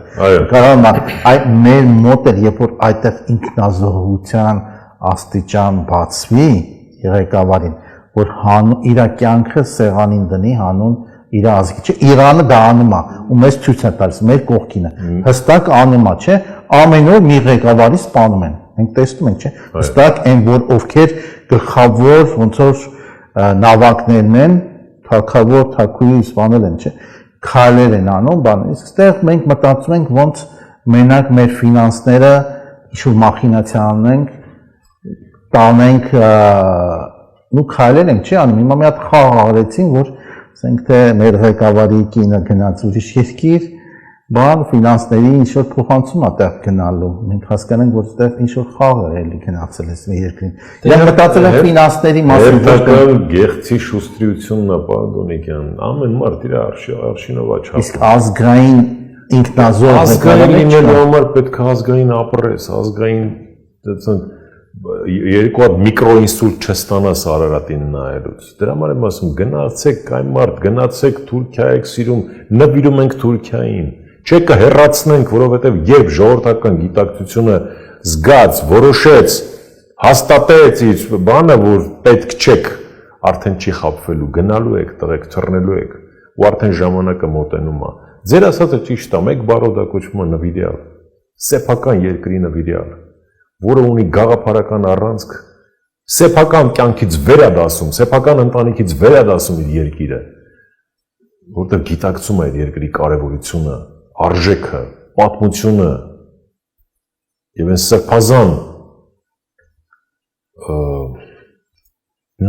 Կարող է այդ մեր մոտ էլ, երբ որ այդտեղ ինքնազոհության աստիճան բացվի ղեկավարին, որ իր կյանքը սեղանին դնի հանուն իր ազգի, չէ, Իրանը դա անում է ու մեզ ցույց է տալիս մեր կողքինը։ Հստակ անում է, չէ, ամեն օր մի ղեկավարի սպանում են։ Մենք տեսնում ենք, չէ, հստակ այն որ ովքեր գլխավոր ոնց որ նավակներն են, թակավոր թակուի սպանել են, չէ, քայլեր են անում, բան, իսկ այստեղ մենք մտածում ենք ոնց մենակ մեր ֆինանսները ինչ-որ մախինացիա անենք, տանենք ու քայլեր ենք, չէ, անում։ Հիմա մի հատ խաղ արեցին, որ ասենք թե մեր ղեկավարի կինը գնաց ուրիշ երկիր, բան ֆինանսների ինչ-որ փոխանցում է տեղ գնալու։ Մենք հասկանանք, որ այդտեղ ինչ-որ խաղ է էլի գնացել այս երկրին։ Իրանք մտածել են ֆինանսների մասին։ Հետաքրքիր գեղեցի շուստրությունն է, պարոն Դոնիկյան, ամեն մարդ իր արշինով է չափում։ Իսկ ազգային ինքնազոհ ազգային լինելու համար պետք է ազգային ապրես, ազգային երկու հատ միկրոինսուլտ չստանաս Արարատին նայելուց։ Դրա համար եմ ասում, գնացեք այն մարդ, գնացեք Թուրքիա եք սիրում, նվիրում ենք Թուրքիային։ Չէ կհեռացնենք, որովհետև երբ ժողովրդական գիտակցությունը զգաց, որոշեց, հաստատեց իր բանը, որ պետք չեք, արդեն չի խաբվելու, գնալու եք, տղեկ թռնելու եք, ու արդեն ժամանակը մոտենում է։ Ձեր ասածը ճիշտ է, մեկ բառով դա կոչվում է նվիրյալ, սեփական երկրի նվիրյալ, որը ունի գաղափարական առանցք, սեփական կյանքից վեր է դասում, սեփական ընտանիքից վեր է դասում իր երկիրը, որտեղ գիտակցում է իր երկրի կարևորությունը, արժեքը, պատմությունը եւ այն սրբազան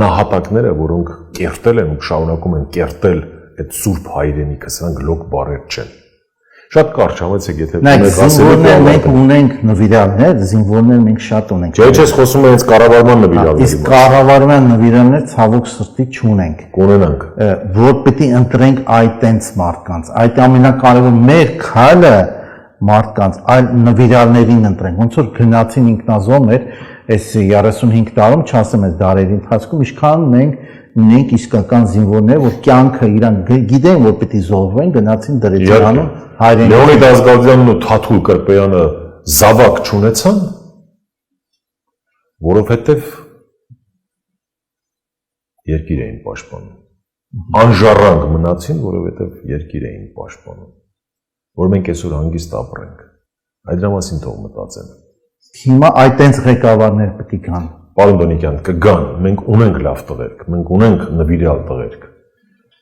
նահատակները, որոնք կերտել են ու շարունակում են կերտել այդ սուրբ հայրենիքը, սրանք լոկ բառեր չեն։ Շատ կարճ համեցեք, եթե զինվորներ մենք ունենք նվիրալներ, զինվորներ մենք շատ ունենք։ Չէ, ես խոսում եմ հենց կառավարման նվիրալների։ Իսկ կառավարման նվիրալներ ցավոք սրտի չունենք։ Կունենանք։ Որ պետք է ընտրենք այդ տենց մարդկանց։ Այդ ամենակարևոր մեր քայլը մարդկանց, այլ նվիրալներին ընտրենք։ Ոնց որ գնացին ինքնազոհ մեր այս 35 տարում, չասեմ այս դարերի ընթացքում, ինչքան մենք ունենք իսկական զինվորներ, որ կյանքը իրանք գիտեն, որ պետք է զոհվեն, գնացին դրեցին հայրենիք։ Լեոնիդ Ազգազյանն ու Թաթուլ Կրպեյանը զավակ չունեցան, որովհետև երկիր էին պաշտպանում։ Անժառանգ մնացին, որովհետև երկիր էին պաշտպանում, որ մենք այսօր հանգիստ ապրենք։ Այդ դրա մասին թող մտածեն։ Հիմա այդ տենց ղեկավարներ պետք է գան։ Պարոն Դոնիկյան, կգան, մենք ունենք լավ տղերք, մենք ունենք նվիրյալ տղերք,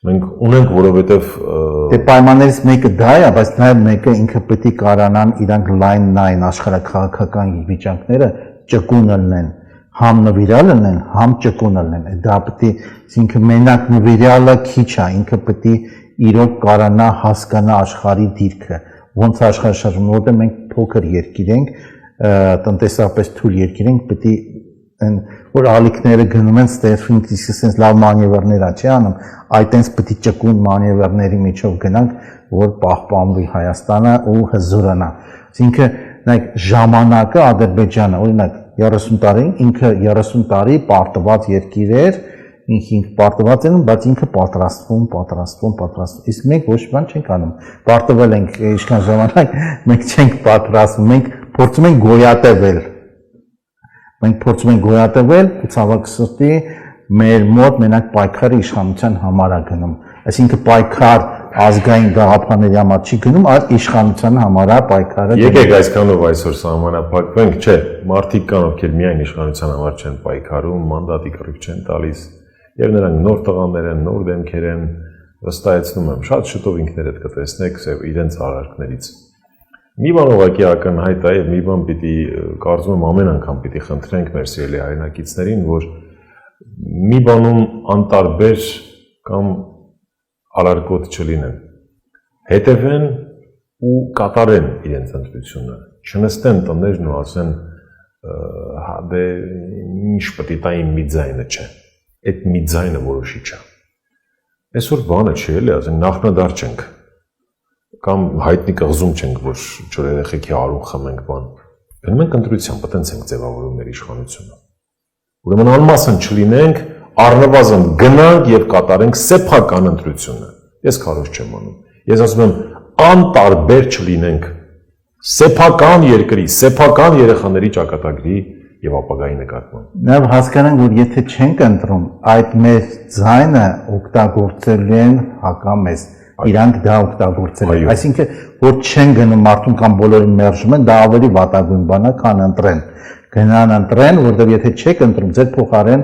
մենք ունենք, որովհետև դե պայմաններից մեկը դա է, բայց նաև մեկը ինքը պետք է կարողանան իրանք լայն նային աշխարհաքաղաքական վիճակները ճկուն լինեն, համ նվիրալ լինեն, համ ճկուն լինեն։ Դա պետք է, այսինքն մենակ նվիրալը քիչ է, ինքը պետք է իրոք կարողանա հասկանա աշխարհի դիրքը, ոնց աշխարհը շրջվում, որտեղ մենք փոքր երկիր ենք, տնտեսապես թույլ երկիր ենք, պետք է որ ալիքները գնում են ստեղծվում իսկ sense լավ մանևրներ ա չի անում, այտենց պետք է ճկուն մանևրների միջով գնանք, որ պահպանվի Հայաստանը ու հզորանա։ Այսինքն, նայեք, ժամանակը Ադրբեջանը, օրինակ 30 տարի, ինքը 30 տարի պարտված երկիր էր, ինքը պարտված են, բայց ինքը պատրաստվում։ Իսկ մենք ոչ բան չենք անում։ Պարտվել ենք ինչքան ժամանակ, մենք չենք պատրաստվում, մենք փորձում ենք գոյատևել։ Մենք փորձում ենք գոյատևել, ու ցավոք սրտի մեր մոտ մենակ պայքարը իշխանության համար է գնում։ Այսինքն պայքար ազգային գաղափարների համար չի գնում, այլ իշխանության համար է պայքարը։ Եկեք այսքանով այսօր սահմանափակվենք, չէ, մարդիկ կան, ովքեր միայն իշխանության համար չեն պայքարում, մանդատի կռիվ չեն տալիս, եւ նրանք նոր տղաներ են, նոր դեմքեր են, վստահեցնում եմ, շատ շուտով ինքներդ կտեսնեք իրենց արարքներից։ Մի բան ուղղակի ակնհայտ է եւ մի բան պիտի կարծում եմ ամեն անգամ պիտի խնդրենք մեր սիրելի հայրենակիցներին, որ մի բանում անտարբեր կամ ալարկոտ չլինեն, հետևեն ու կատարեն իրենց ընտրությունը, չնստեն տներն ու ասեն դե ինչ պետք է տային մի ձայնը չէ, այդ մի ձայնը որոշիչ է։ Այսօր բանը չի էլի, ասեն նախնադար չենք, կամ հայտնի կղզում չենք, որ չոր երեխեքի արուն խմենք բան։ Գնում ենք ընտրության, պետք ենք ձևավորում մեր իշխանությունը։ Ուրեմն անմասն չլինենք, առնվազն գնանք եւ կատարենք սեփական ընտրությունը։ Ես քարոզ չեմ անում։ Ես ասում եմ անտարբեր չլինենք սեփական երկրի, սեփական երեխաների ճակատագրի եւ ապագայի նկատմամբ։ Նաեւ հասկանանք, որ եթե չենք ընտրում, այդ մեր ձայնը օգտագործելու են հակամեզ, իրանք դա օգտագործել են։ Այսինքն, որ չեն գնում մարդուն կամ բոլորին մերժում են, դա ավելի վատագույն բան է, քան ընտրեն։ Գնան ընտրեն, որովհետեւ եթե չեք ընտրում, ձեր փոխարեն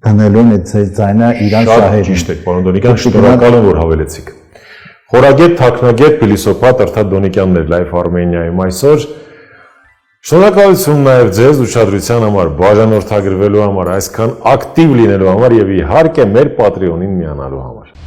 դնելու են այդ ձայնը իրան շահերին։ Ճիշտ է, պարոն Դոնիկյան, շնորհակալ եմ, որ հավելեցիք։ Խորագետ, թաքնագետ, փիլիսոփա Տրթատ Դոնիկյանն էր Live Armenia-ում այսօր։ Շնորհակալություն նաև ձեզ ուշադրության համար, բաժանորդագրվելու համար, այսքան ակտիվ լինելու համար եւ իհարկե մեր Patreon-ին միանալու համար։